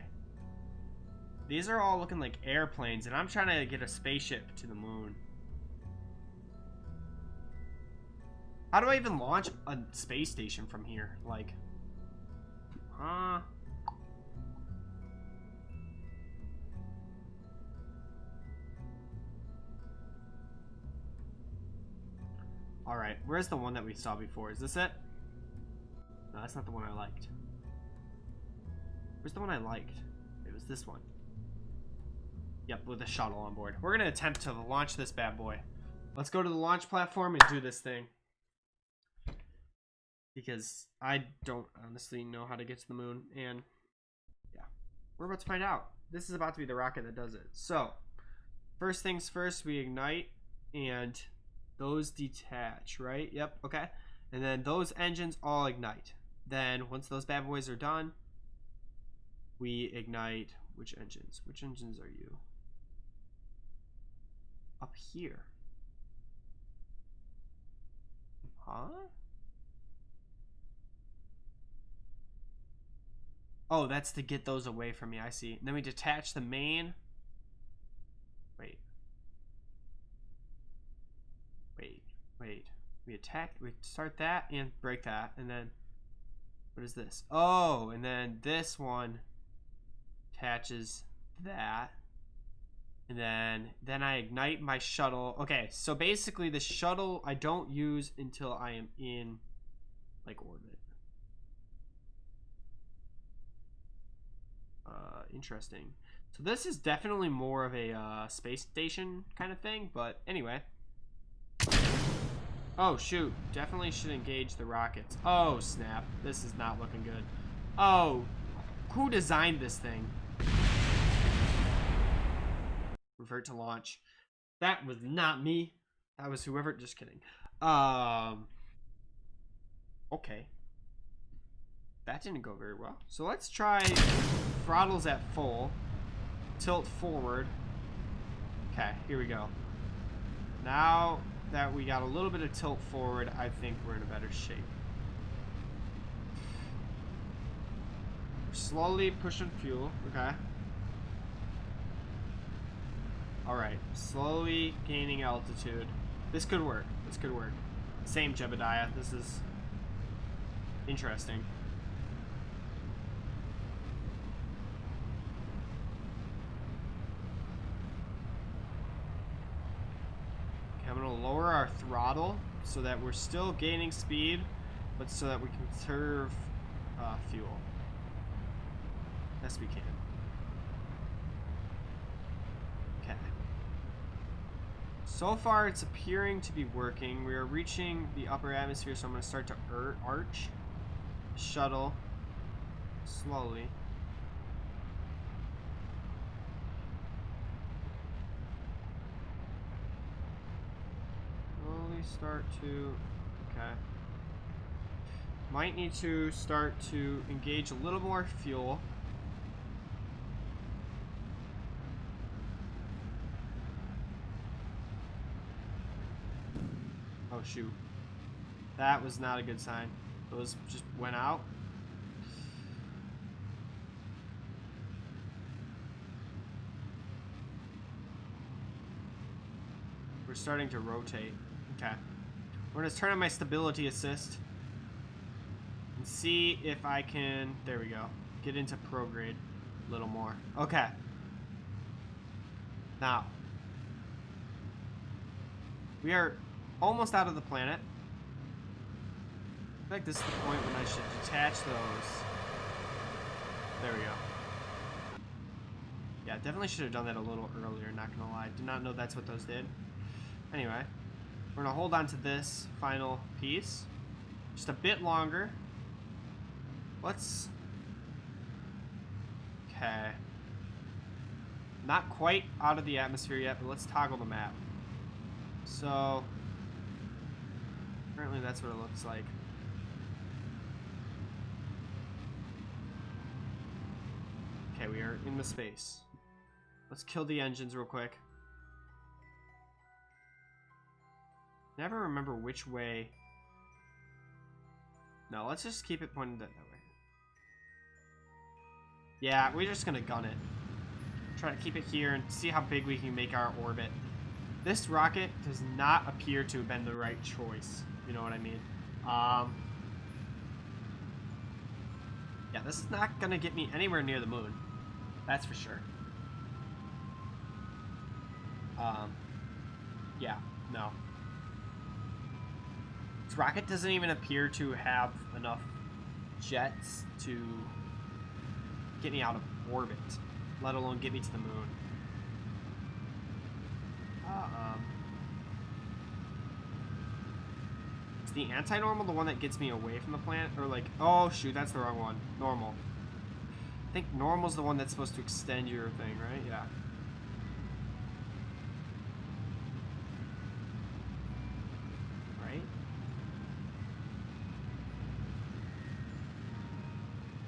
These are all looking like airplanes, and I'm trying to get a spaceship to the moon. How do I even launch a space station from here? Like, huh? Alright, where's the one that we saw before? Is this it? No, that's not the one I liked. Where's the one I liked? It was this one. Yep, with a shuttle on board. We're gonna attempt to launch this bad boy. Let's go to the launch platform and do this thing. Because I don't honestly know how to get to the moon, and yeah. We're about to find out. This is about to be the rocket that does it. So, first things first, we ignite, and those detach, right? Yep, okay. And then those engines all ignite. Then, once those bad boys are done, we ignite which engines? Which engines are you? Up here. Huh? Oh, that's to get those away from me. I see. And then we detach the main. Wait. We start that and break that, and then what is this? Oh, and then this one attaches that, and then I ignite my shuttle. Okay, so basically the shuttle I don't use until I am in like orbit. Interesting. So this is definitely more of a space station kind of thing, but anyway. Oh shoot, definitely should engage the rockets. Oh snap, this is not looking good. Oh, who designed this thing? Revert to launch. That was not me. That was whoever, just kidding. Okay. That didn't go very well. So let's try throttles at full. Tilt forward. Okay, here we go. Now that we got a little bit of tilt forward, I think we're in a better shape. Slowly pushing fuel. Okay. Alright, slowly gaining altitude. This could work. This could work. Same Jebediah. This is interesting. Okay, I'm going to lower our throttle so that we're still gaining speed, but so that we can conserve fuel. Best we can. Okay. So far, it's appearing to be working. We are reaching the upper atmosphere, so I'm going to start to arch. Shuttle. Slowly. Slowly start to... Okay. Okay. Might need to start to engage a little more fuel. Oh, shoot. That was not a good sign. Those just went out. We're starting to rotate. Okay. We're going to turn on my stability assist. And see if I can... There we go. Get into prograde a little more. Okay. Now. We are almost out of the planet. I feel like this is the point when I should detach those. There we go. Yeah, definitely should have done that a little earlier, not gonna lie. Did not know that's what those did. Anyway, we're gonna hold on to this final piece. Just a bit longer. Let's... Okay. Not quite out of the atmosphere yet, but let's toggle the map. So... Apparently that's what it looks like. Okay, we are in the space. Let's kill the engines real quick. Never remember which way. No, let's just keep it pointed that way. Yeah, we're just gonna gun it. Try to keep it here and see how big we can make our orbit. This rocket does not appear to have been the right choice. You know what I mean? Yeah, this is not gonna get me anywhere near the moon. That's for sure. Yeah, no. This rocket doesn't even appear to have enough jets to get me out of orbit, let alone get me to the moon. Is the anti-normal the one that gets me away from the planet? Or like, oh shoot, that's the wrong one. Normal. I think normal's the one that's supposed to extend your thing, right? Yeah.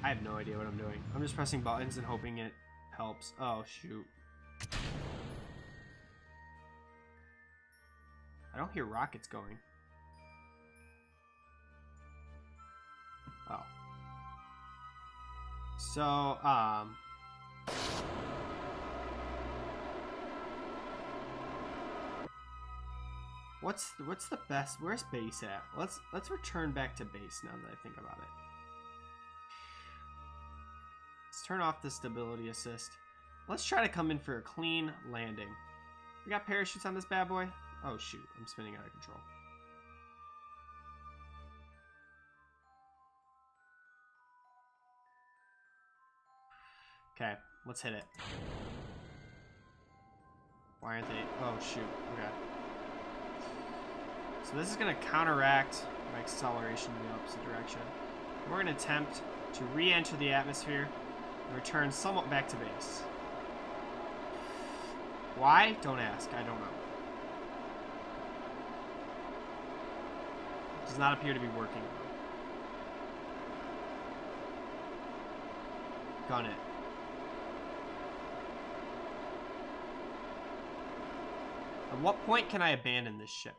I have no idea what I'm doing. I'm just pressing buttons and hoping it helps. Oh, shoot. I don't hear rockets going. Oh. So, what's the best? Where's base at? Let's return back to base now that I think about it. Let's turn off the stability assist. Let's try to come in for a clean landing. We got parachutes on this bad boy? Oh shoot, I'm spinning out of control. Okay, let's hit it. Why aren't they? Oh shoot, okay. So this is going to counteract my acceleration in the opposite direction. We're going to attempt to re-enter the atmosphere and return somewhat back to base. Why? Don't ask. I don't know. It does not appear to be working. Gun it. At what point can I abandon this ship?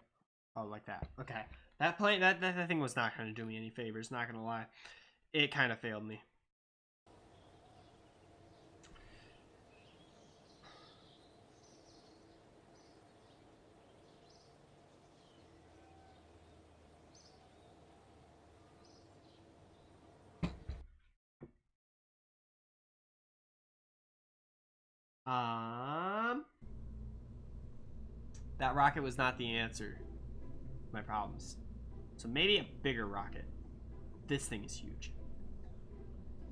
Oh, like that. Okay. That plane, that thing was not going to do me any favors, not going to lie. It kind of failed me. That rocket was not the answer to my problems. So maybe a bigger rocket. This thing is huge.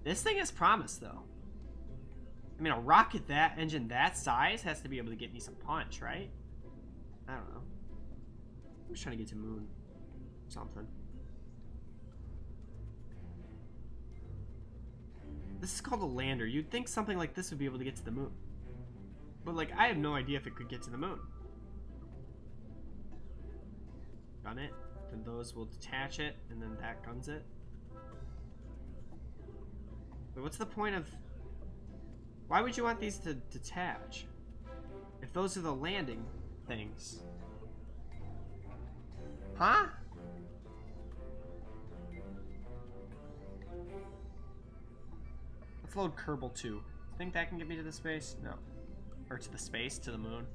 This thing has promise, though. I mean, a rocket that engine that size has to be able to get me some punch, right? I don't know. I'm just trying to get to moon. Something. This is called a lander. You'd think something like this would be able to get to the moon. But, like, I have no idea if it could get to the moon. Gun it. and those will detach it, and then that guns it. But what's the point of... Why would you want these to detach? If those are the landing things. Huh? Let's load Kerbal 2. Think that can get me to the space? No. Or to the space, to the moon.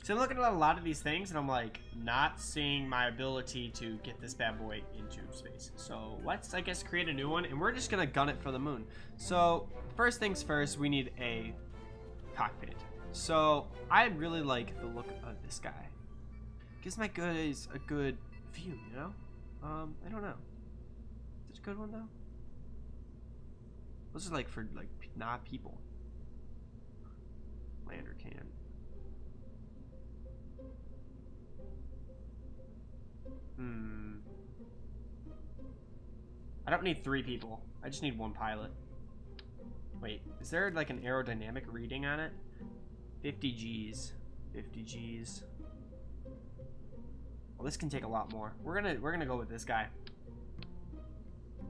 So I'm looking at a lot of these things and I'm like not seeing my ability to get this bad boy into space. So let's, I guess, create a new one and we're just gonna gun it for the moon. So first things first, we need a cockpit. So I really like the look of this guy. Gives my guys a good view, you know? I don't know. Is it a good one though? Those are like for like not people. Lander can. I don't need 3 people. I just need 1 pilot. Wait, is there like an aerodynamic reading on it? 50 G's. 50 G's. Well, this can take a lot more. We're gonna go with this guy.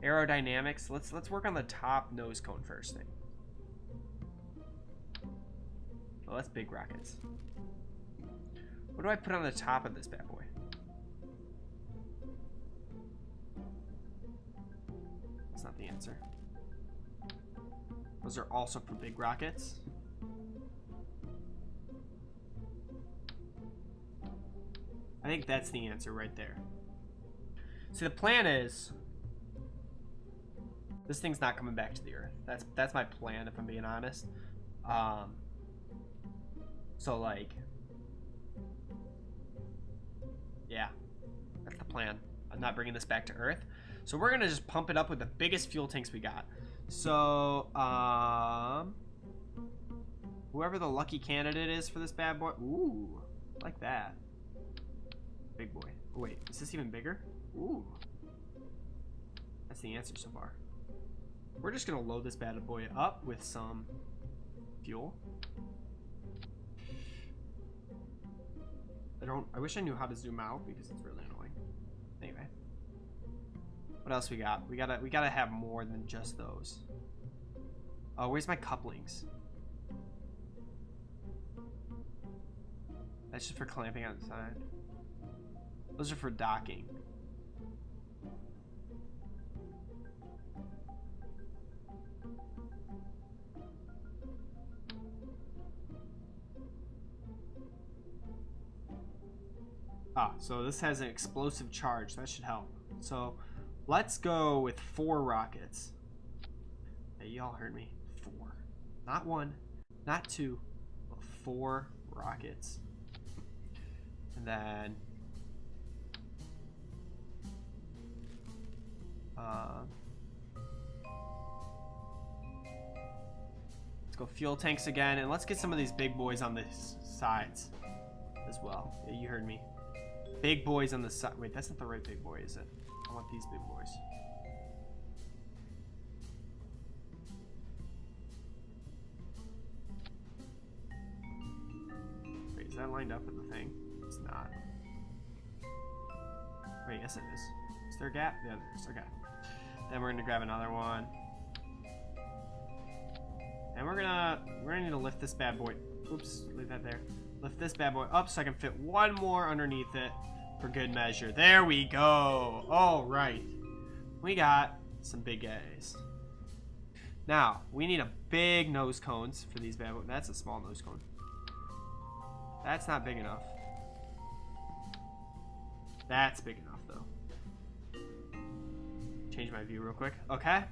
Aerodynamics. Let's work on the top nose cone first thing. Oh, that's big rockets. What do I put on the top of this bad boy? That's not the answer. Those are also for big rockets. I think that's the answer right there. See, the plan is this thing's not coming back to the Earth. That's my plan, if I'm being honest. So like, yeah, that's the plan. I'm not bringing this back to Earth. So we're gonna just pump it up with the biggest fuel tanks we got. So, whoever the lucky candidate is for this bad boy. Ooh, like that. Big boy. Oh, wait, is this even bigger? Ooh. That's the answer so far. We're just gonna load this bad boy up with some fuel. I wish I knew how to zoom out because it's really annoying. Anyway. What else we got? We gotta have more than just those. Oh, where's my couplings? That's just for clamping on the side. Those are for docking. Ah, so this has an explosive charge. That should help. So let's go with 4 rockets. Hey, y'all heard me. 4. Not 1, not 2, but 4 rockets. And then let's go fuel tanks again, and let's get some of these big boys on the sides as well. Yeah, you heard me. Big boys on the side. Wait, that's not the right big boy, is it? I want these big boys. Wait, is that lined up with the thing? It's not. Wait, yes it is. Is there a gap? Yeah, there is. Okay. Then we're gonna grab another one. And we're gonna need to lift this bad boy. Oops, leave that there. Lift this bad boy up so I can fit 1 more underneath it for good measure. There we go. All right. We got some big A's. Now, we need a big nose cones for these bad boys. That's a small nose cone. That's not big enough. That's big enough, though. Change my view real quick. Okay.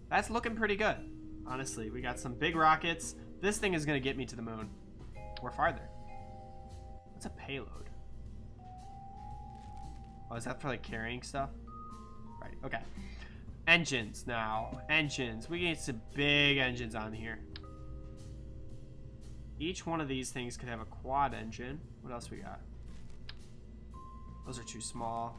That's looking pretty good. Honestly, we got some big rockets. This thing is going to get me to the moon. Or farther. What's a payload? Oh, is that for like carrying stuff? Right, okay. Engines now. Engines. We get some big engines on here. Each one of these things could have a quad engine. What else we got? Those are too small.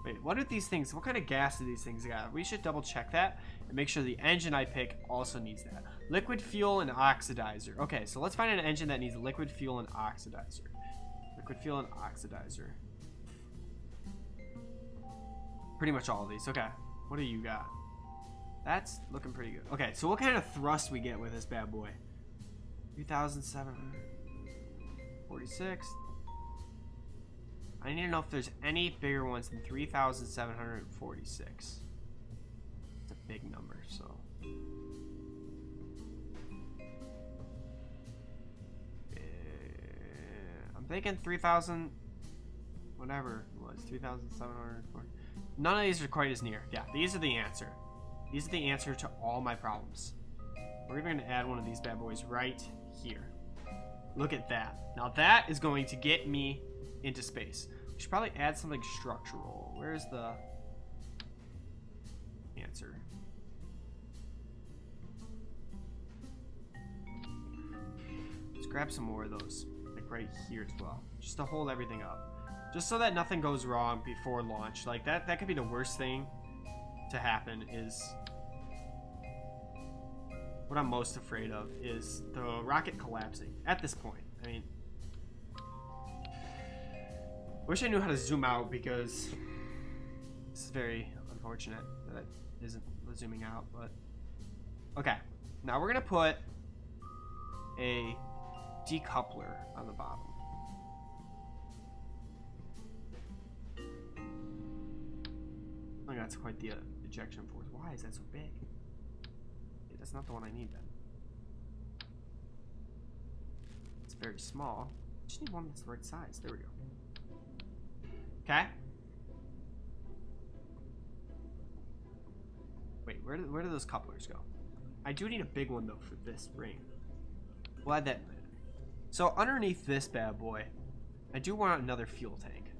Wait, what are these things? What kind of gas do these things got? We should double check that and make sure the engine I pick also needs that. Liquid fuel and oxidizer. Okay, so let's find an engine that needs liquid fuel and oxidizer. The liquid fuel, and oxidizer. Pretty much all of these. Okay. What do you got? That's looking pretty good. Okay, so what kind of thrust we get with this bad boy? 3,746. I need to know if there's any bigger ones than 3,746. It's a big number, so. I'm thinking 3,000, whatever it was, 3,740. None of these are quite as near. Yeah, these are the answer. These are the answer to all my problems. We're even going to add one of these bad boys right here. Look at that. Now that is going to get me into space. We should probably add something structural. Where's the answer? Let's grab some more of those, like right here as well, just to hold everything up, just so that nothing goes wrong before launch. Like that could be the worst thing to happen. Is what I'm most afraid of, is the rocket collapsing at this point. I mean, wish I knew how to zoom out, because this is very unfortunate that it isn't zooming out. But okay, now we're gonna put a decoupler on the bottom. I think that's quite the ejection force. Why is that so big? Okay, that's not the one I need then. It's very small. I just need one that's the right size. There we go. Okay. Wait, where do those couplers go? I do need a big one though for this ring. We'll add that in. So underneath this bad boy, I do want another fuel tank.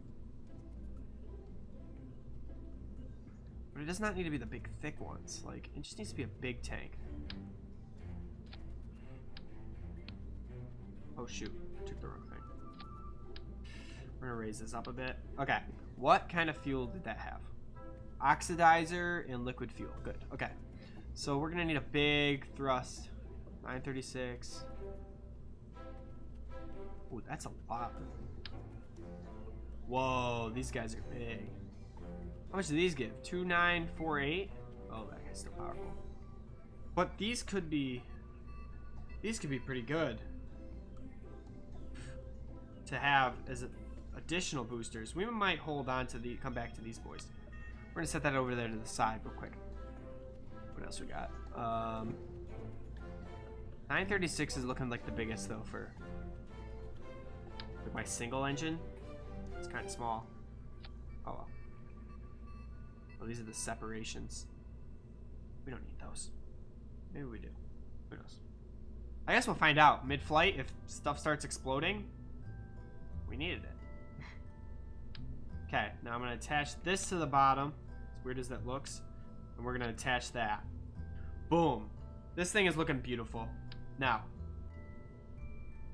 But it does not need to be the big thick ones. Like, it just needs to be a big tank. Oh shoot, I took the wrong thing. We're gonna raise this up a bit. Okay, what kind of fuel did that have? Oxidizer and liquid fuel. Good. Okay, so we're gonna need a big thrust. 936. Ooh, that's a lot. Whoa, these guys are big. How much do these give? 2948. Oh, that guy's still powerful. But these could be pretty good to have as additional boosters. We might hold on to come back to these boys. We're gonna set that over there to the side real quick. What else we got? 936 is looking like the biggest though for my single engine. It's kind of small. Oh well. Oh, these are the separations. We don't need those. Maybe we do. Who knows? I guess we'll find out mid-flight if stuff starts exploding. We needed it. Okay, now I'm gonna attach this to the bottom, as weird as that looks, and we're gonna attach that. Boom. This thing is looking beautiful. Now,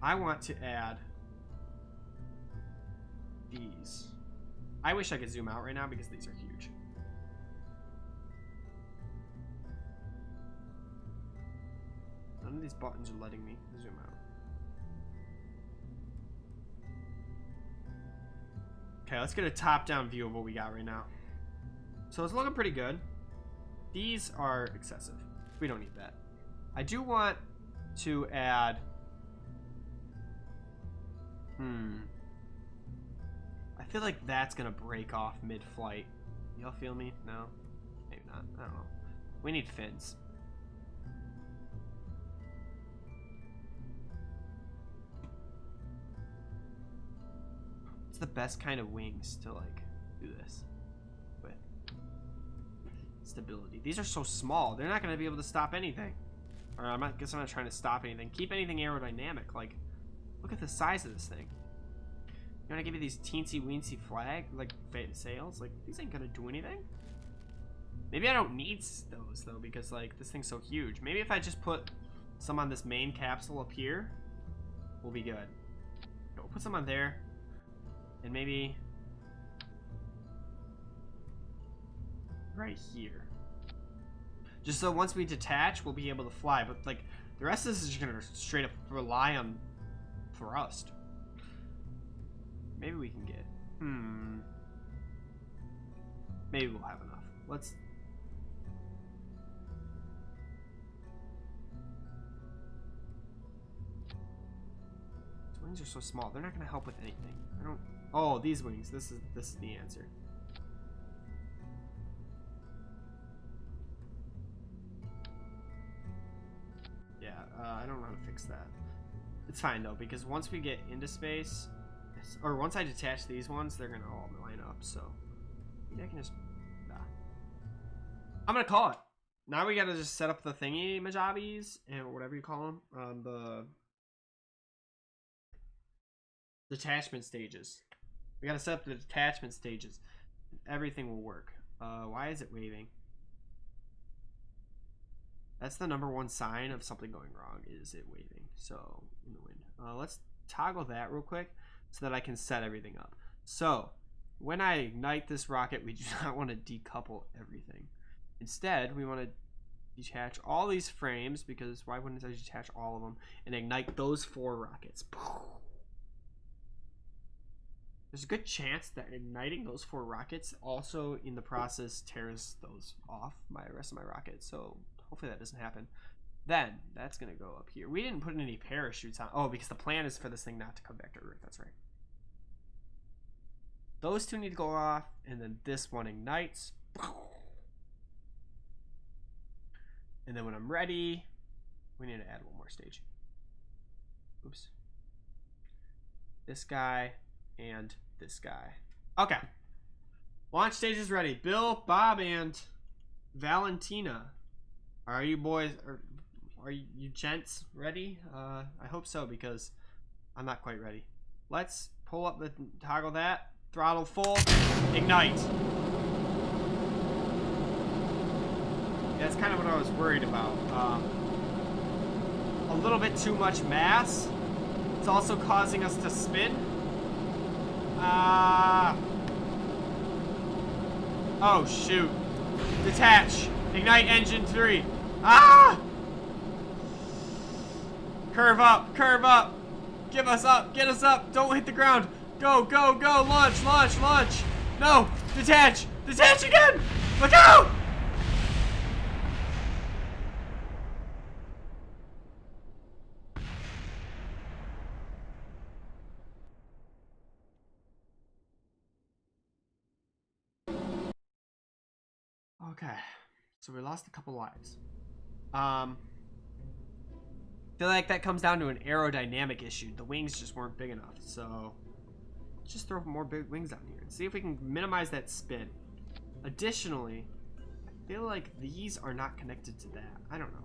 I want to add these. I wish I could zoom out right now because these are huge. None of these buttons are letting me zoom out. Okay, let's get a top-down view of what we got right now. So it's looking pretty good. These are excessive. We don't need that. I do want to add... I feel like that's gonna break off mid-flight. Y'all feel me? No? Maybe not. I don't know. We need fins. What's the best kind of wings to like do this with? Stability. These are so small. They're not gonna be able to stop anything. Or I guess I'm not trying to stop anything. Keep anything aerodynamic. Like, look at the size of this thing. You want to give me these teensy weensy flag, like sails? Like, these ain't gonna do anything. Maybe I don't need those though, because like this thing's so huge. Maybe if I just put some on this main capsule up here, we'll be good. We'll put some on there, and maybe right here. Just so once we detach, we'll be able to fly. But like the rest of this is just gonna straight up rely on thrust. Maybe we can get... Maybe we'll have enough. Let's... These wings are so small. They're not going to help with anything. I don't... Oh, these wings. This is the answer. Yeah, I don't know how to fix that. It's fine though, because once we get into space, or once I detach these ones, they're gonna all line up. So maybe I can just... Nah. I'm gonna call it. Now we gotta just set up the thingy majobbies, and whatever you call them, the detachment stages. We gotta set up the detachment stages. Everything will work. Why is it waving? That's the #1 sign of something going wrong, is it waving. So, in the wind. Let's toggle that real quick so that I can set everything up. So, when I ignite this rocket, we do not want to decouple everything. Instead, we want to detach all these frames, because why wouldn't I detach all of them and ignite those 4 rockets? There's a good chance that igniting those 4 rockets also in the process tears those off my rest of my rockets. So hopefully that doesn't happen. Then that's gonna go up here. We didn't put any parachutes on. Oh, because the plan is for this thing not to come back to Earth. That's right. Those 2 need to go off, and then this one ignites. And then when I'm ready, we need to add 1 more stage. Oops. This guy and this guy. Okay. Launch stage is ready. Bill, Bob, and Valentina. Are you boys, are you gents ready? I hope so, because I'm not quite ready. Let's pull up the toggle that. Throttle full. Ignite. That's kind of what I was worried about. A little bit too much mass. It's also causing us to spin. Oh, shoot. Detach. Ignite engine 3. Ah! Curve up. Curve up. Give us up. Get us up. Don't hit the ground. Go, go, go. Launch, launch, launch. No. Detach. Detach again. Look out. Okay, so we lost a couple lives. I feel like that comes down to an aerodynamic issue. The wings just weren't big enough, so let's just throw more big wings down here and see if we can minimize that spin. Additionally, I feel like these are not connected to that. I don't know.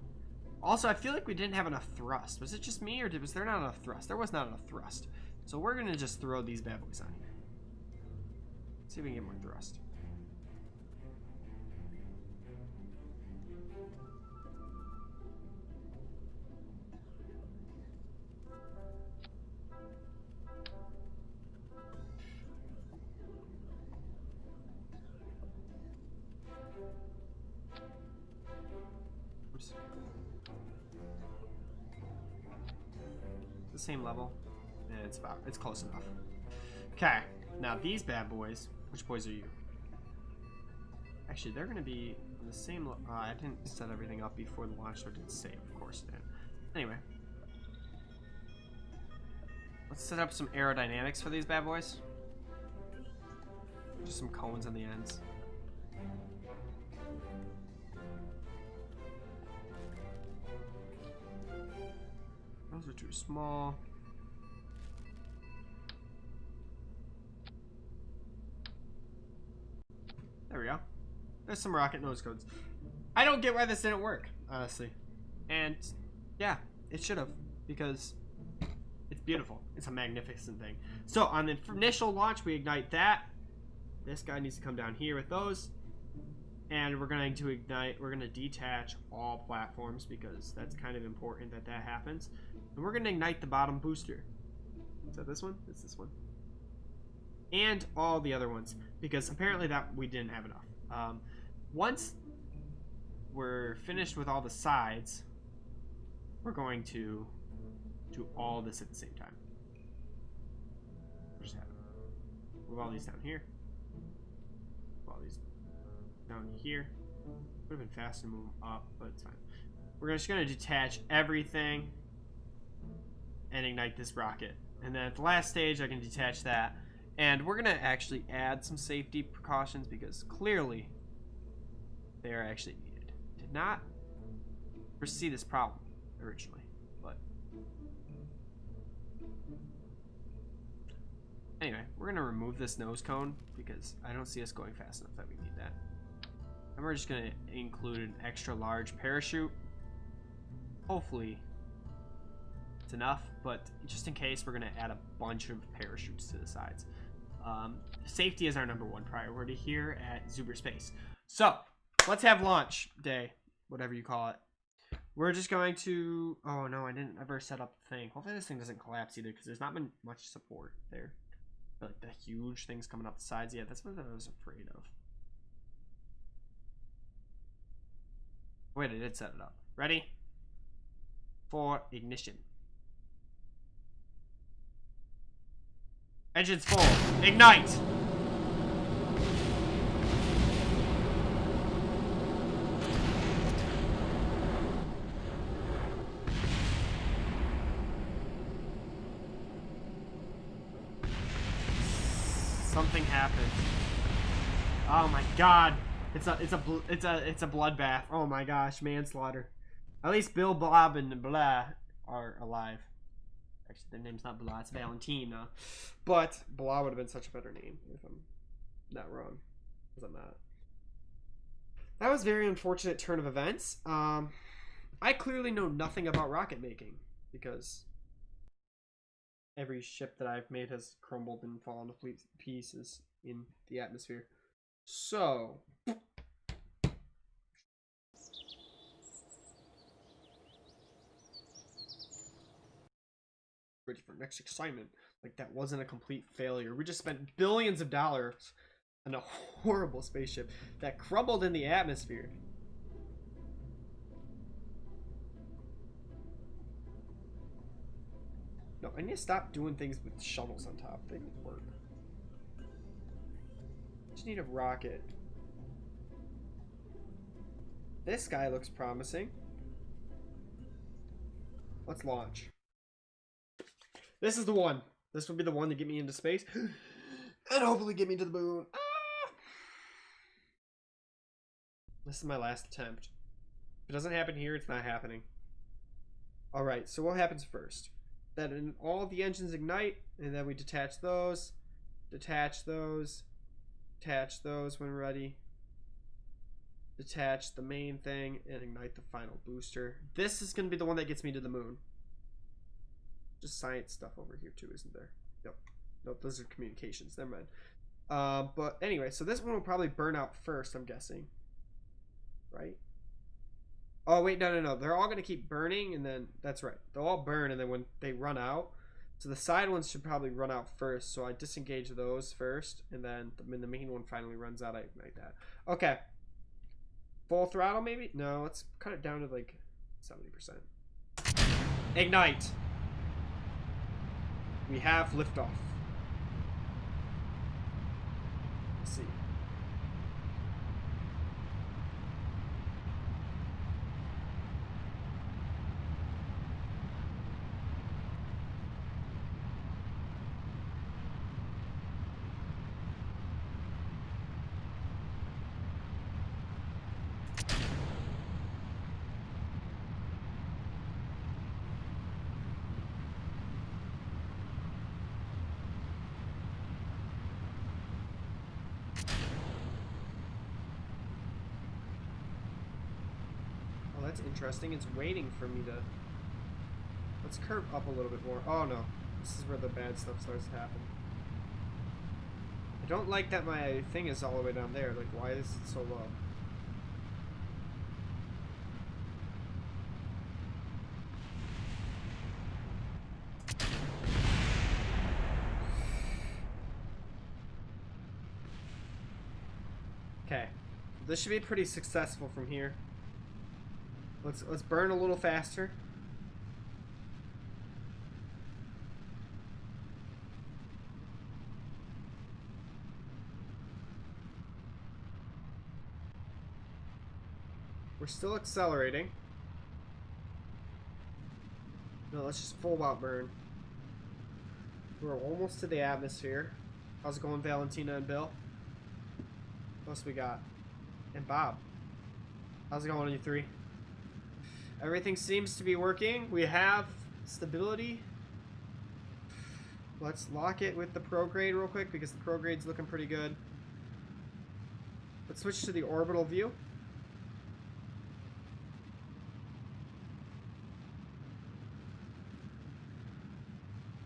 Also, I feel like we didn't have enough thrust. Was it just me, or was there not enough thrust? There was not enough thrust. So we're gonna just throw these bad boys on here. See if we can get more thrust. The same level. Yeah, it's close enough. Okay, now these bad boys. Which boys are you? Actually, they're gonna be on the same. I didn't set everything up before the launch, so it didn't save. Of course, then. Anyway, let's set up some aerodynamics for these bad boys. Just some cones on the ends. Those are too small. There we go. There's some rocket nose codes. I don't get why this didn't work, honestly. And yeah, it should have, because it's beautiful. It's a magnificent thing. So on the initial launch, we ignite that. This guy needs to come down here with those. And we're going to ignite, we're going to detach all platforms, because that's kind of important that that happens. And we're going to ignite the bottom booster. Is that this one? It's this one. And all the other ones, because apparently that we didn't have enough. Once we're finished with all the sides, we're going to do all this at the same time. Just have it. Move all these down here. Move all these down here. Would have been faster to move them up, but it's fine. We're just gonna detach everything and ignite this rocket. And then at the last stage, I can detach that. And we're gonna actually add some safety precautions because clearly they are actually needed. Did not foresee this problem originally, but anyway, we're gonna remove this nose cone because I don't see us going fast enough that we need that. And we're just gonna include an extra large parachute. Hopefully it's enough, but just in case, we're gonna add a bunch of parachutes to the sides. Safety is our #1 priority here at Kerbal Space. So let's have launch day, whatever you call it. We're just going to, oh no, I didn't ever set up the thing. Hopefully this thing doesn't collapse either because there's not been much support there. But like the huge things coming up the sides, yeah, that's what I was afraid of. Wait, I did set it up. Ready? For ignition. Engines full. Ignite! Something happened. Oh my god. It's a bloodbath. Oh my gosh, manslaughter. At least Bill, Bob, and Blah are alive. Actually, their name's not Blah, it's Valentina. But Blah would have been such a better name if I'm not wrong. Because I'm not. That was a very unfortunate turn of events. I clearly know nothing about rocket making because every ship that I've made has crumbled and fallen to pieces in the atmosphere. So ready for next assignment. Like that wasn't a complete failure. We just spent billions of dollars on a horrible spaceship that crumbled in the atmosphere. No, I need to stop doing things with shuttles on top. They don't work. Just need a rocket. This guy looks promising. Let's launch. This is the one. This will be the one to get me into space. And hopefully get me to the moon. Ah! This is my last attempt. If it doesn't happen here, it's not happening. Alright, so what happens first? That all the engines ignite, and then we detach those, detach those when ready, detach the main thing, and ignite the final booster. This is going to be the one that gets me to the moon. Just science stuff over here too, isn't there? Nope, those are communications. Never mind. But anyway, so this one will probably burn out first, I'm guessing. Right? Oh, wait, no. They're all going to keep burning, and then, that's right. They'll all burn, and then when they run out, so the side ones should probably run out first, so I disengage those first, and then when the main one finally runs out, I ignite that. Okay. Full throttle, maybe? No, let's cut it down to, like, 70%. Ignite! We have liftoff. Let's see. That's interesting. It's waiting for me to... Let's curve up a little bit more. Oh no. This is where the bad stuff starts to happen. I don't like that my thing is all the way down there. Like, why is it so low? Okay. This should be pretty successful from here. Let's burn a little faster. We're still accelerating. No, let's just full out burn. We're almost to the atmosphere. How's it going, Valentina and Bill? What else we got? And Bob. How's it going, you three? Everything seems to be working. We have stability. Let's lock it with the prograde real quick because the prograde's looking pretty good. Let's switch to the orbital view.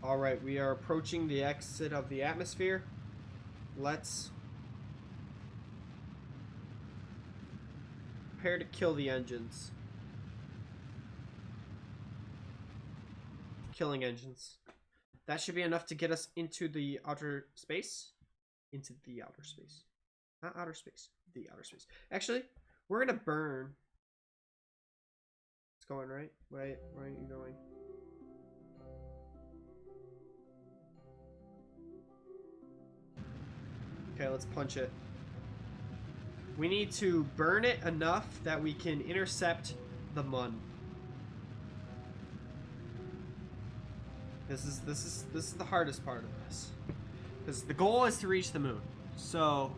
Alright, we are approaching the exit of the atmosphere. Let's prepare to kill the engines. Killing engines. That should be enough to get us into the outer space. Into the outer space. Not outer space. The outer space. Actually, we're gonna burn. It's going right. Wait, where are you going? Okay, let's punch it. We need to burn it enough that we can intercept the mun. This is the hardest part of this. Because the goal is to reach the moon. So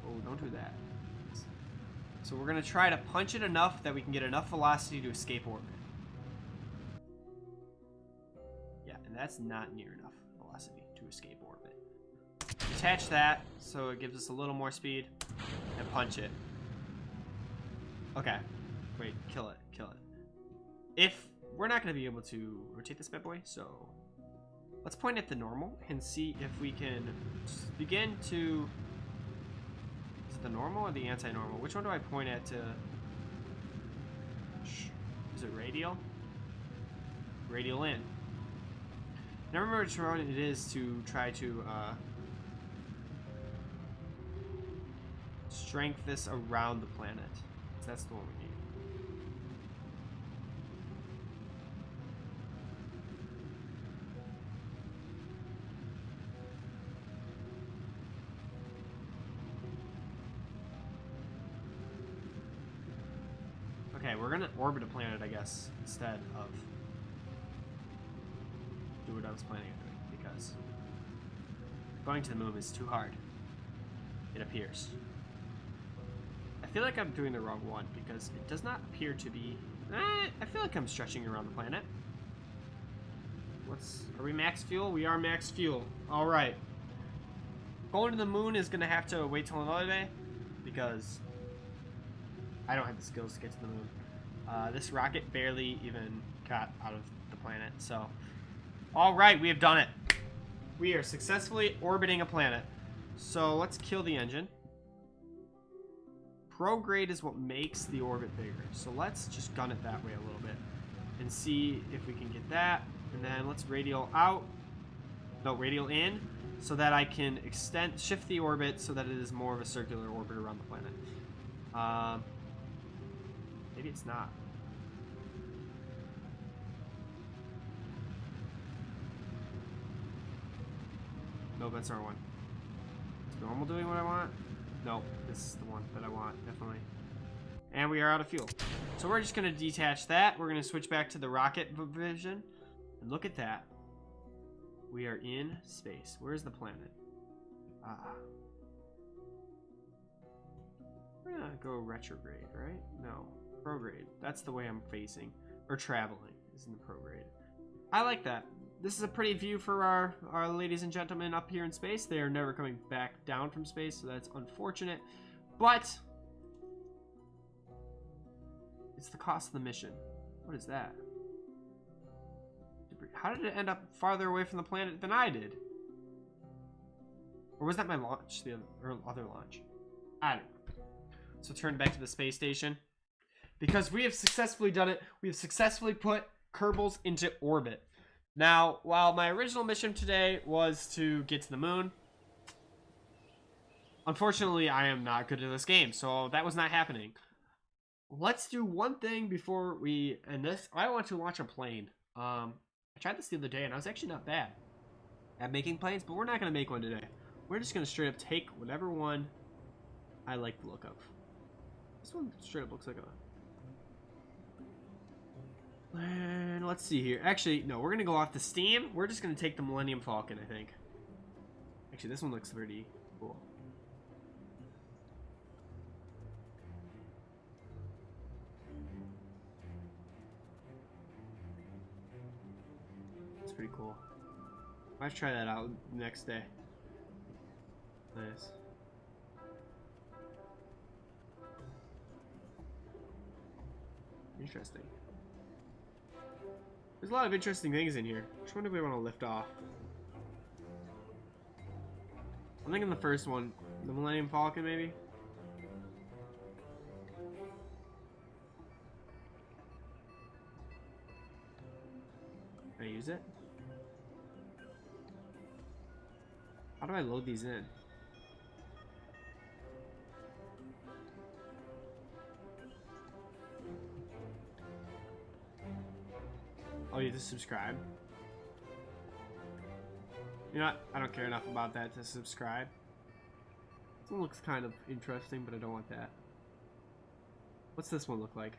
oh, don't do that. So we're gonna try to punch it enough that we can get enough velocity to escape orbit. Yeah, and that's not near enough velocity to escape orbit. Attach that so it gives us a little more speed and punch it. Okay. Wait, kill it, kill it. If we're not going to be able to rotate this bad boy, so let's point at the normal and see if we can begin to... Is it the normal or the anti-normal? Which one do I point at to... Is it radial? Radial in. Now remember which one it is to try to strength this around the planet. So that's the one we need. Okay, we're gonna orbit a planet, I guess, instead of do what I was planning on doing, because going to the moon is too hard. It appears. I feel like I'm doing the wrong one because it does not appear to be. I feel like I'm stretching around the planet. Are we max fuel? We are max fuel. All right. Going to the moon is gonna have to wait till another day because I don't have the skills to get to the moon. This rocket barely even got out of the planet. So, all right, we have done it. We are successfully orbiting a planet. So let's kill the engine. Prograde is what makes the orbit bigger. So let's just gun it that way a little bit and see if we can get that. And then let's radial out. No, radial in so that I can shift the orbit so that it is more of a circular orbit around the planet. Maybe it's not. No, that's our one. Is normal doing what I want? No, this is the one that I want, definitely. And we are out of fuel. So we're just going to detach that. We're going to switch back to the rocket vision. And look at that. We are in space. Where's the planet? We're going to go retrograde, right? No, prograde. That's the way I'm facing. Or traveling is in the prograde. I like that. This is a pretty view for our ladies and gentlemen up here in space. They are never coming back down from space, so that's unfortunate. But it's the cost of the mission. What is that? How did it end up farther away from the planet than I did? Or was that my launch, the other launch? I don't know. So turn back to the space station. Because we have successfully done it. We have successfully put Kerbals into orbit. Now, while my original mission today was to get to the moon, unfortunately, I am not good at this game, so that was not happening. Let's do one thing before we end this. I want to launch a plane. I tried this the other day, and I was actually not bad at making planes, but we're not going to make one today. We're just going to straight up take whatever one I like the look of. This one straight up looks like a... And let's see here. Actually, no, we're gonna go off the Steam. We're just gonna take the Millennium Falcon, I think. Actually, this one looks pretty cool. It's pretty cool. Might try that out next day. Nice. Interesting. There's a lot of interesting things in here. Which one do we want to lift off? I'm thinking the first one. The Millennium Falcon, maybe? Can I use it? How do I load these in? Oh, you have to subscribe? You know what? I don't care enough about that to subscribe. This one looks kind of interesting, but I don't want that. What's this one look like?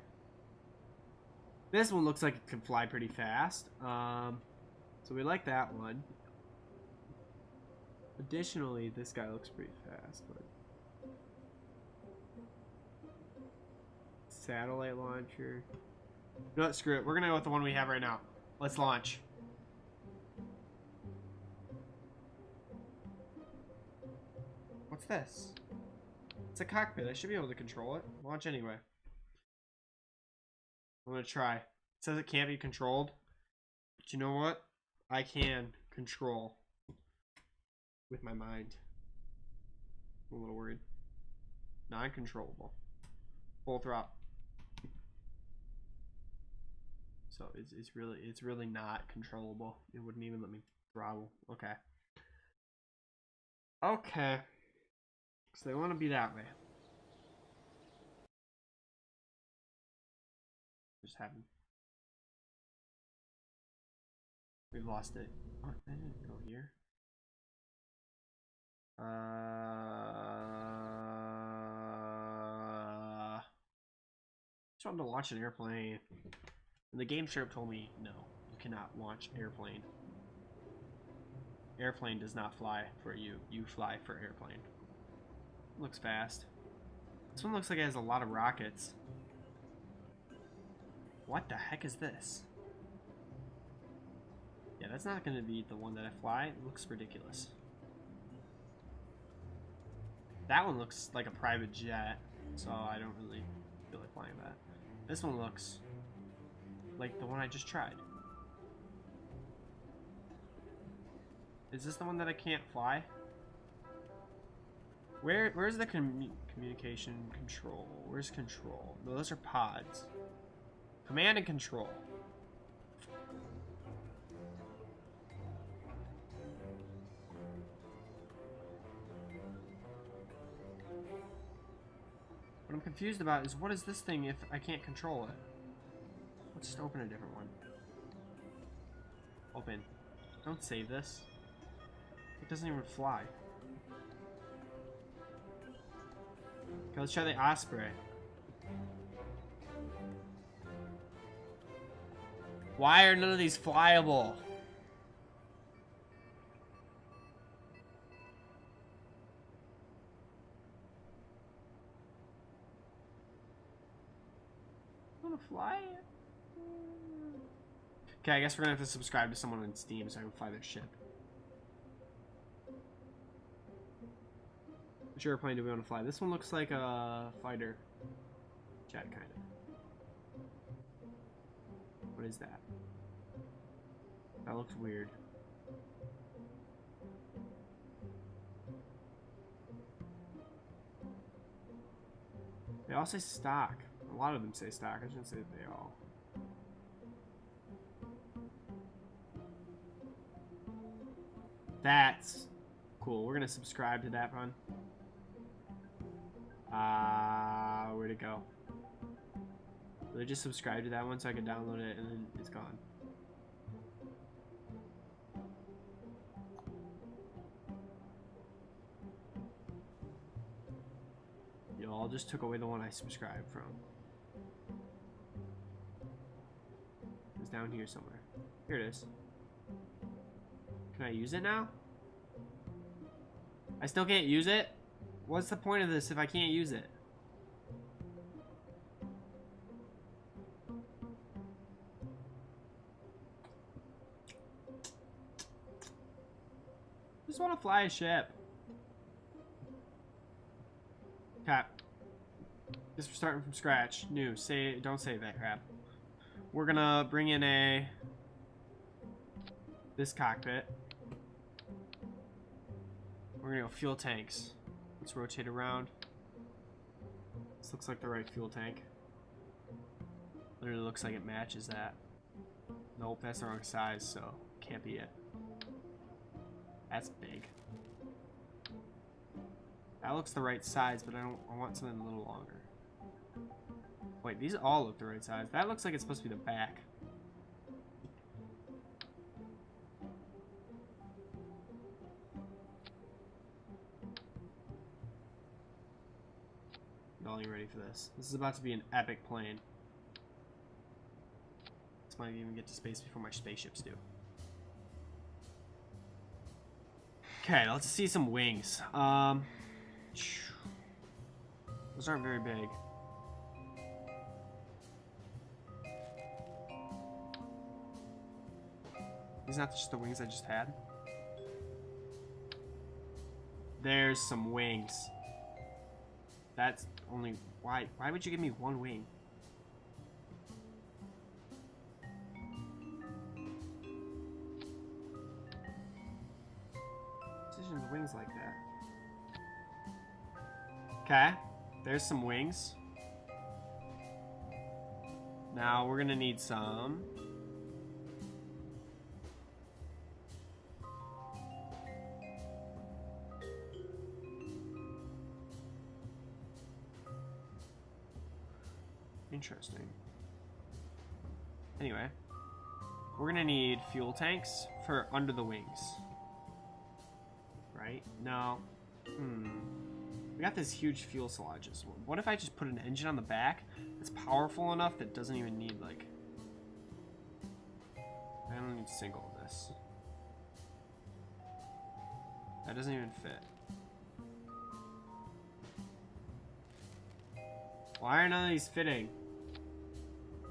This one looks like it can fly pretty fast. So we like that one. Additionally, this guy looks pretty fast, but... Satellite launcher. You know what? Screw it. We're gonna go with the one we have right now. Let's launch. What's this? It's a cockpit. I should be able to control it. Launch anyway. I'm gonna try. It says it can't be controlled. But you know what? I can control with my mind. I'm a little worried. Non-controllable. Full throttle. So it's really not controllable. It wouldn't even let me throttle. Okay. Okay. So they want to be that way. Just happen. We've lost it. Oh, I didn't go here. Just wanted to launch an airplane. And the game straight told me, no, you cannot launch airplane. Airplane does not fly for you. You fly for airplane. Looks fast. This one looks like it has a lot of rockets. What the heck is this? Yeah, that's not going to be the one that I fly. It looks ridiculous. That one looks like a private jet, so I don't really feel like flying that. This one looks like the one I just tried. Is this the one that I can't fly? Where's the communication control? Where's control? No, those are pods. Command and control. What I'm confused about is what is this thing if I can't control it? Let's just open a different one. Open. Don't save this. It doesn't even fly. Okay, let's try the Osprey. Why are none of these flyable? I wanna fly it. Okay, I guess we're gonna have to subscribe to someone on Steam so I can fly their ship. Which airplane do we want to fly? This one looks like a fighter jet, kind of. What is that? That looks weird. They all say stock. A lot of them say stock. I shouldn't say that they all. That's cool. We're gonna subscribe to that one. Where'd it go? Did I just subscribe to that one so I can download it and then it's gone? just took away the one I subscribed from. It's down here somewhere. Here it is. Can I use it now? I still can't use it? What's the point of this if I can't use it? I just want to fly a ship. Okay. Guess we're starting from scratch. New. Don't save that crap. We're gonna bring in this cockpit. We're gonna go fuel tanks. Let's rotate around. This looks like the right fuel tank. Literally looks like it matches that. Nope, that's the wrong size, so can't be it. That's big. That looks the right size, but I want something a little longer. Wait, these all look the right size. That looks like it's supposed to be the back. Y'all, you ready for this? This is about to be an epic plane. This might even get to space before my spaceships do. Okay, let's see some wings. Those aren't very big. These not just the wings I just had. There's some wings. That's only... Why would you give me one wing? Position the wings like that. Okay. There's some wings. Now we're gonna need some... Interesting. Anyway, we're gonna need fuel tanks for under the wings. Right? No. We got this huge fuel cylinder. What if I just put an engine on the back that's powerful enough that doesn't even need, like... I don't need a single of this. That doesn't even fit. Why are none of these fitting?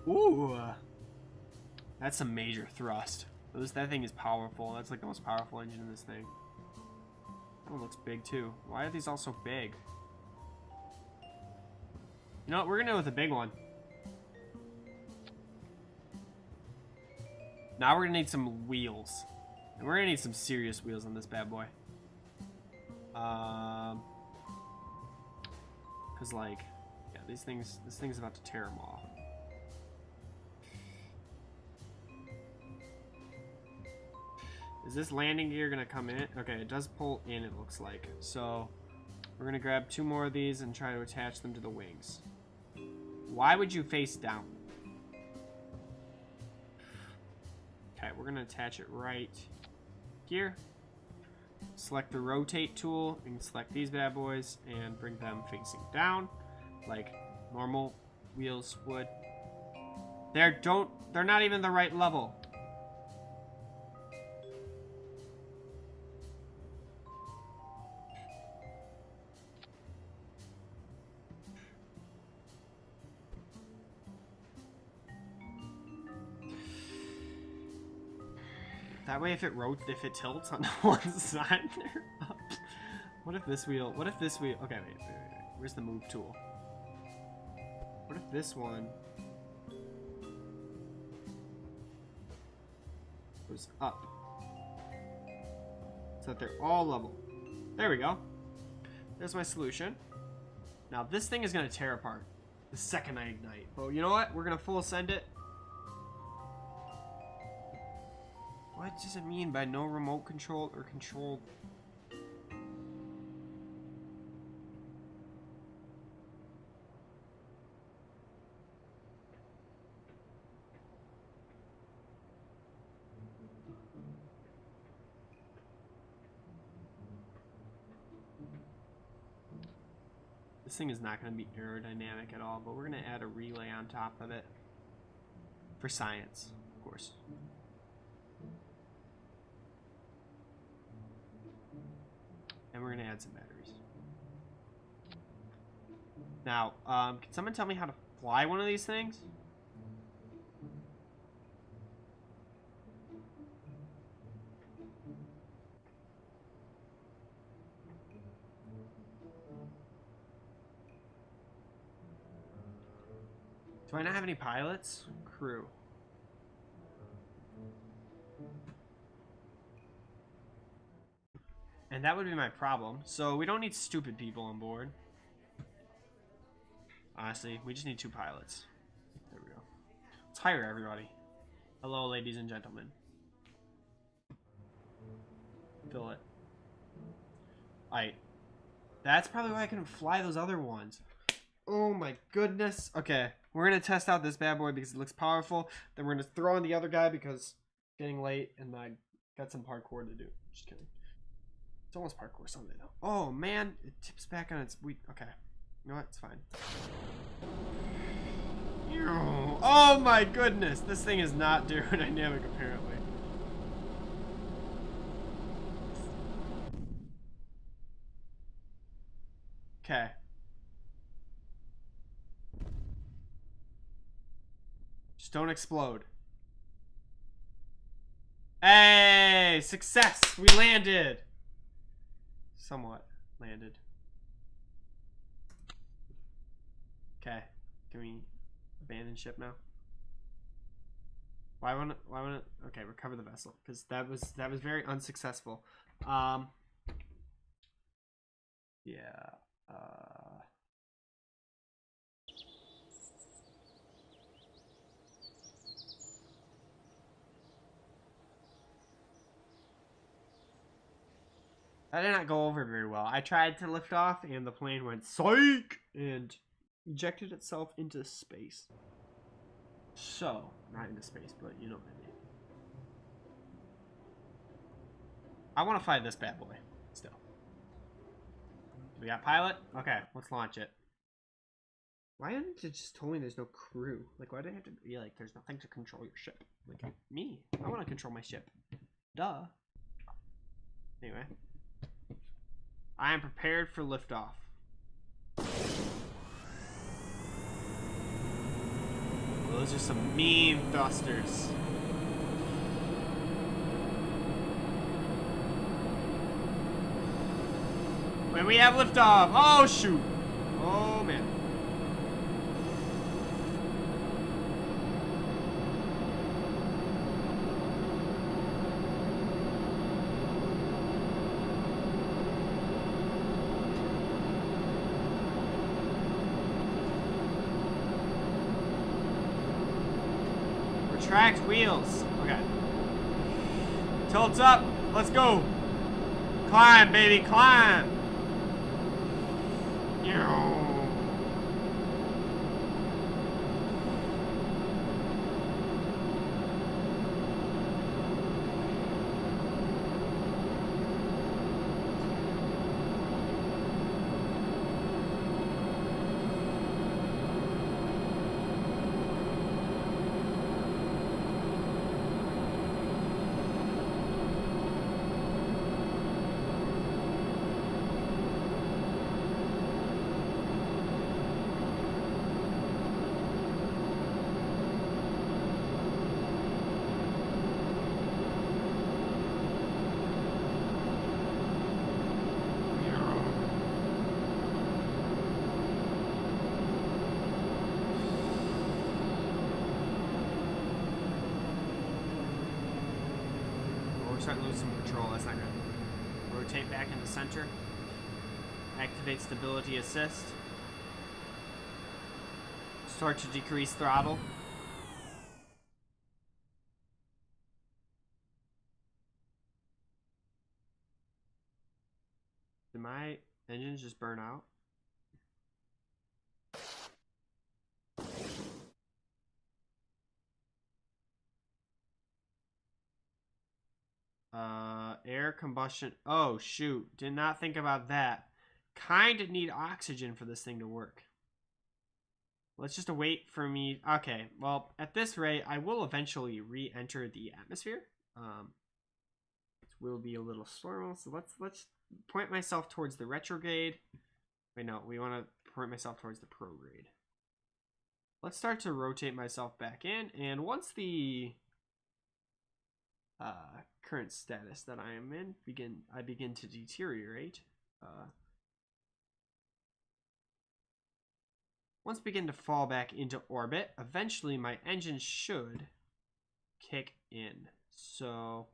Ooh! That's some major thrust. That thing is powerful. That's like the most powerful engine in this thing. That one looks big too. Why are these all so big? You know what? We're gonna go with a big one. Now we're gonna need some wheels. And we're gonna need some serious wheels on this bad boy. Cause like, yeah, this thing's about to tear them off. Is this landing gear gonna come in? Okay, it does pull in, it looks like. So we're gonna grab 2 more of these and try to attach them to the wings. Why would you face down? Okay, we're gonna attach it right here. Select the rotate tool and select these bad boys and bring them facing down like normal wheels would. They're not even the right level. That way if it tilts on one side, they're up. What if this wheel, okay, wait. Where's the move tool? What if this one goes up? So that they're all level. There we go. There's my solution. Now this thing is gonna tear apart the second I ignite. But you know what? We're gonna full send it. What does it mean by no remote control or controlled? This thing is not going to be aerodynamic at all, but we're going to add a relay on top of it. For science, of course. And we're going to add some batteries. Now, can someone tell me how to fly one of these things? Do I not have any pilots? Crew. And that would be my problem. So we don't need stupid people on board. Honestly, we just need 2 pilots. There we go. Let's hire everybody. Hello, ladies and gentlemen. Fill it. Alright. That's probably why I couldn't fly those other ones. Oh my goodness. Okay. We're going to test out this bad boy because it looks powerful. Then we're going to throw in the other guy because it's getting late and I got some parkour to do. Just kidding. It's almost parkour Sunday though. Oh man, it tips back on its okay. You know what? It's fine. Oh my goodness. This thing is not aerodynamic apparently. Okay. Just don't explode. Hey! Success! We landed! Somewhat landed. Okay. Can we abandon ship now? Why wouldn't okay, recover the vessel. Because that was very unsuccessful. Yeah. That did not go over very well. I tried to lift off and the plane went psych and ejected itself into space. So, not into space, but you know what I mean. I want to fly this bad boy still. We got pilot? Okay, let's launch it. Why didn't it just tell me there's no crew? Like, why do I have to be like, there's nothing to control your ship? Like, me. I want to control my ship. Duh. Anyway. I am prepared for liftoff. Well, those are some mean thrusters. When we have liftoff. Oh, shoot. Oh, man. Retract wheels. Okay. Tilts up. Let's go. Climb, baby, climb. Starting to lose some control. That's not good. Rotate back into center. Activate stability assist. Start to decrease throttle. Did my engines just burn out? Air combustion. Oh, shoot. Did not think about that. kind of need oxygen for this thing to work. Let's just wait for me. Okay, well, at this rate, I will eventually re-enter the atmosphere. It will be a little slower. So let's point myself towards the retrograde. Wait, no, we want to point myself towards the prograde. Let's start to rotate myself back in, and once the current status that I am in begin to deteriorate. Once begin to fall back into orbit, eventually my engine should kick in. So,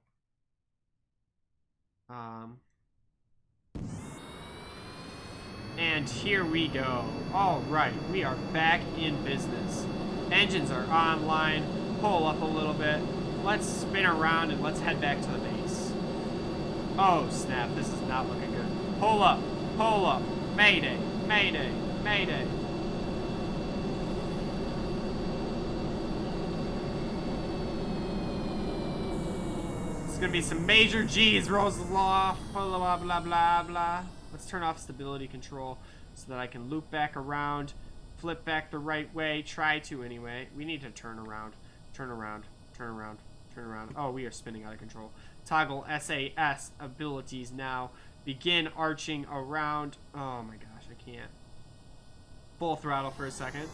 and here we go. All right, we are back in business. Engines are online. Pull up a little bit. Let's spin around and let's head back to the base. Oh snap, this is not looking good. Pull up, pull up. Mayday, mayday, mayday. It's gonna be some major G's, Roseloff, blah, blah, blah, blah, blah. Let's turn off stability control so that I can loop back around, flip back the right way, try to anyway. We need to turn around, turn around, turn around, turn around. Oh, we are spinning out of control. Toggle SAS abilities now. Begin arching around. Oh my gosh, I can't. Full throttle for a second.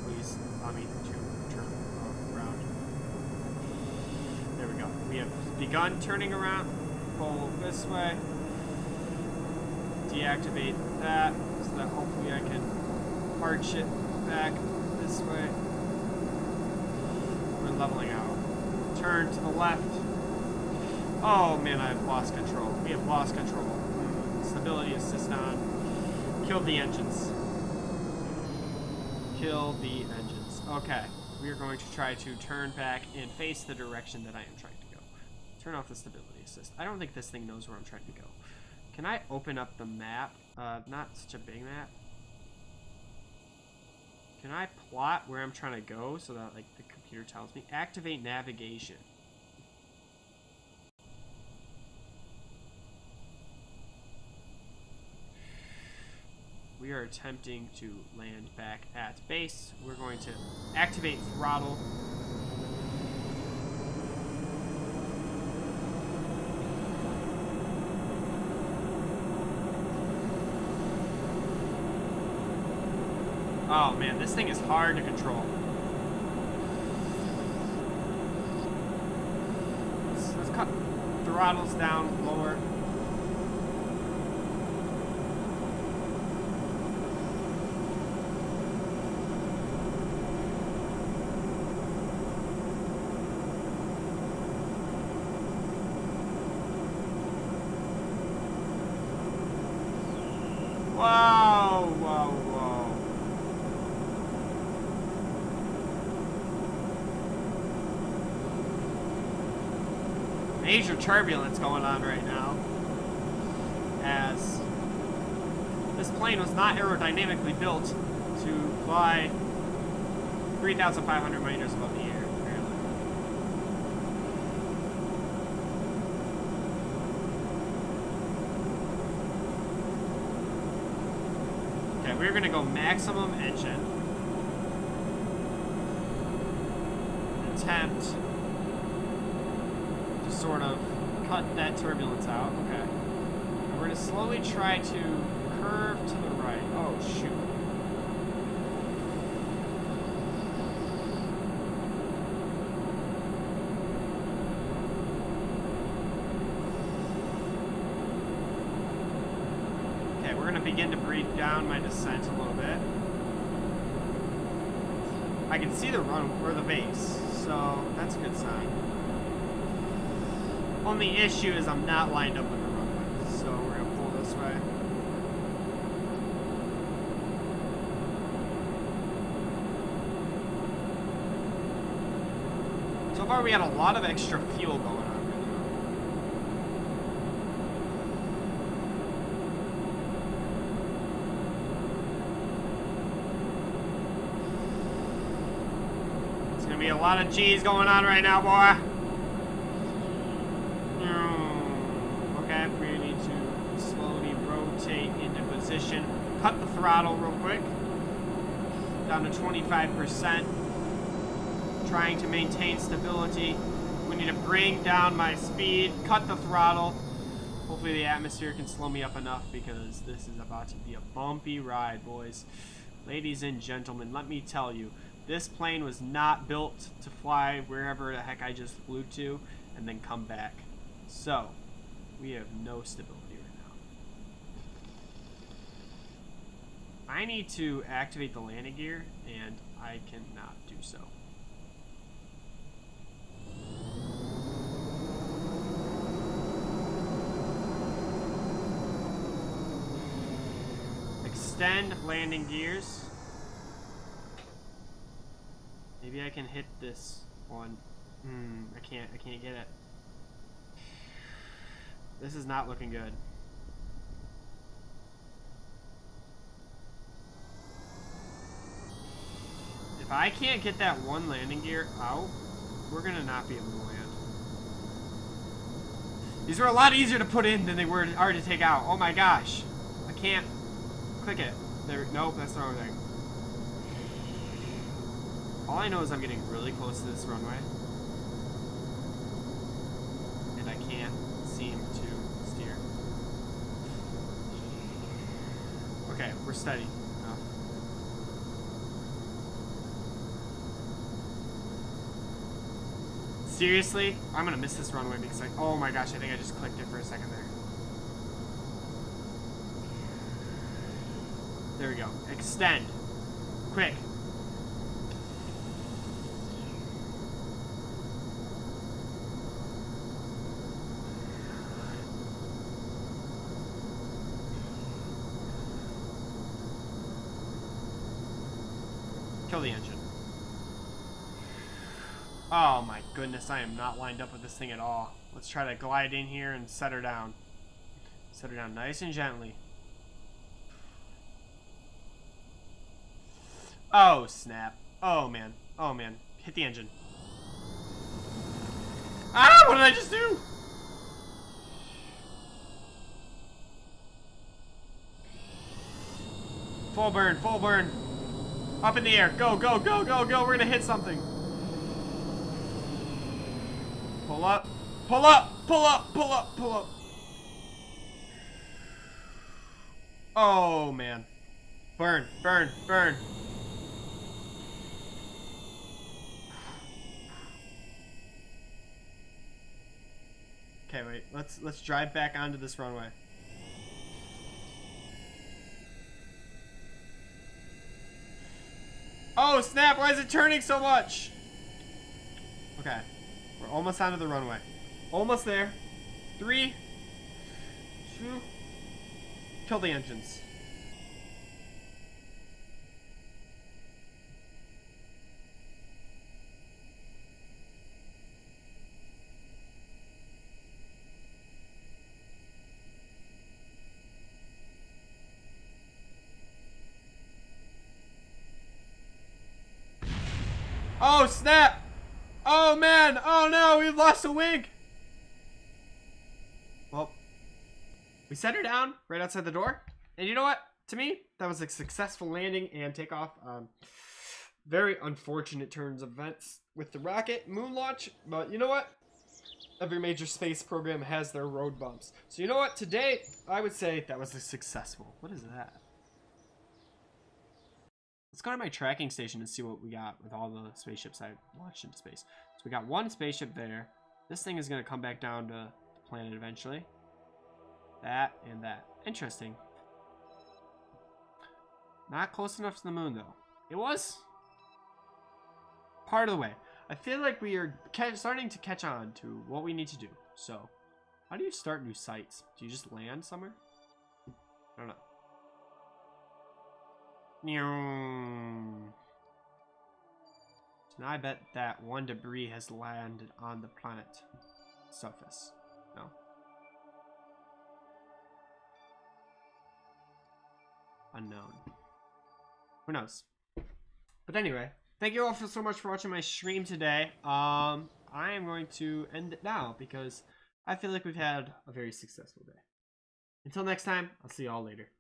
Please allow me to turn around. There we go. We have begun turning around. Pull this way. Deactivate that so that hopefully I can arch it back this way. We're leveling out. Turn to the left. Oh man, I've lost control. We have lost control. Stability assist on. Kill the engines. Kill the engines. Okay. We are going to try to turn back and face the direction that I am trying to go. Turn off the stability assist. I don't think this thing knows where I'm trying to go. Can I open up the map? Not such a big map. Can I plot where I'm trying to go so that like the computer tells me? Activate navigation. We are attempting to land back at base. We're going to activate throttle. Oh man, this thing is hard to control. Let's cut throttles down lower. Whoa, whoa, whoa. Major turbulence going on right now, as this plane was not aerodynamically built to fly 3,500 meters above the air, apparently. Okay, we're gonna go maximum engine. Attempt to sort of cut that turbulence out. Okay. And we're gonna slowly try to curve to the right. Oh shoot. Okay, we're gonna begin to breathe down my descent a little bit. I can see the run or the base, so that's a good sign. Only issue is I'm not lined up with the runway, so we're gonna pull this way. So far we had a lot of extra fuel going on right now. It's gonna be a lot of G's going on right now, boy. Okay, throttle real quick. Down to 25%. Trying to maintain stability. We need to bring down my speed, cut the throttle. Hopefully the atmosphere can slow me up enough because this is about to be a bumpy ride, boys. Ladies and gentlemen, let me tell you, this plane was not built to fly wherever the heck I just flew to and then come back. So, we have no stability right now. I need to activate the landing gear, and I cannot do so. Extend landing gears. Maybe I can hit this one. I can't get it. This is not looking good. If I can't get that one landing gear out, we're gonna not be able to land. These were a lot easier to put in than they were to take out. Oh my gosh. I can't click it. There, nope, that's the wrong thing. All I know is I'm getting really close to this runway. And I can't seem to steer. Okay, we're steady enough. Seriously? I'm gonna miss this runway because oh my gosh, I think I just clicked it for a second there. There we go. Extend. Quick. Kill the engine. Oh my goodness, I am not lined up with this thing at all. Let's try to glide in here and set her down. Set her down nice and gently. Oh snap. Oh man. Oh man. Hit the engine. Ah! What did I just do? Full burn, full burn. Up in the air. Go, go, go, go, go. We're gonna hit something. Pull up. Pull up. Pull up. Pull up. Pull up. Oh, man. Burn. Burn. Burn. Okay, wait. Let's drive back onto this runway. Oh, snap. Why is it turning so much? Okay. We're almost onto the runway. Almost there. 3, 2. Kill the engines. Oh, snap! Oh, man! Oh, no! We've lost a wing! Well, we set her down right outside the door. And you know what? To me, that was a successful landing and takeoff. Very unfortunate turns of events with the rocket moon launch. But you know what? Every major space program has their road bumps. So you know what? Today, I would say that was a successful. What is that? Let's go to my tracking station and see what we got with all the spaceships I launched into space. So we got one spaceship there. This thing is going to come back down to the planet eventually. That and that. Interesting. Not close enough to the moon, though. It was part of the way. I feel like we are starting to catch on to what we need to do. So, how do you start new sites? Do you just land somewhere? I don't know. So now I bet that one debris has landed on the planet surface. No. Unknown. Who knows? But anyway, thank you all so much for watching my stream today. I am going to end it now because I feel like we've had a very successful day. Until next time, I'll see you all later.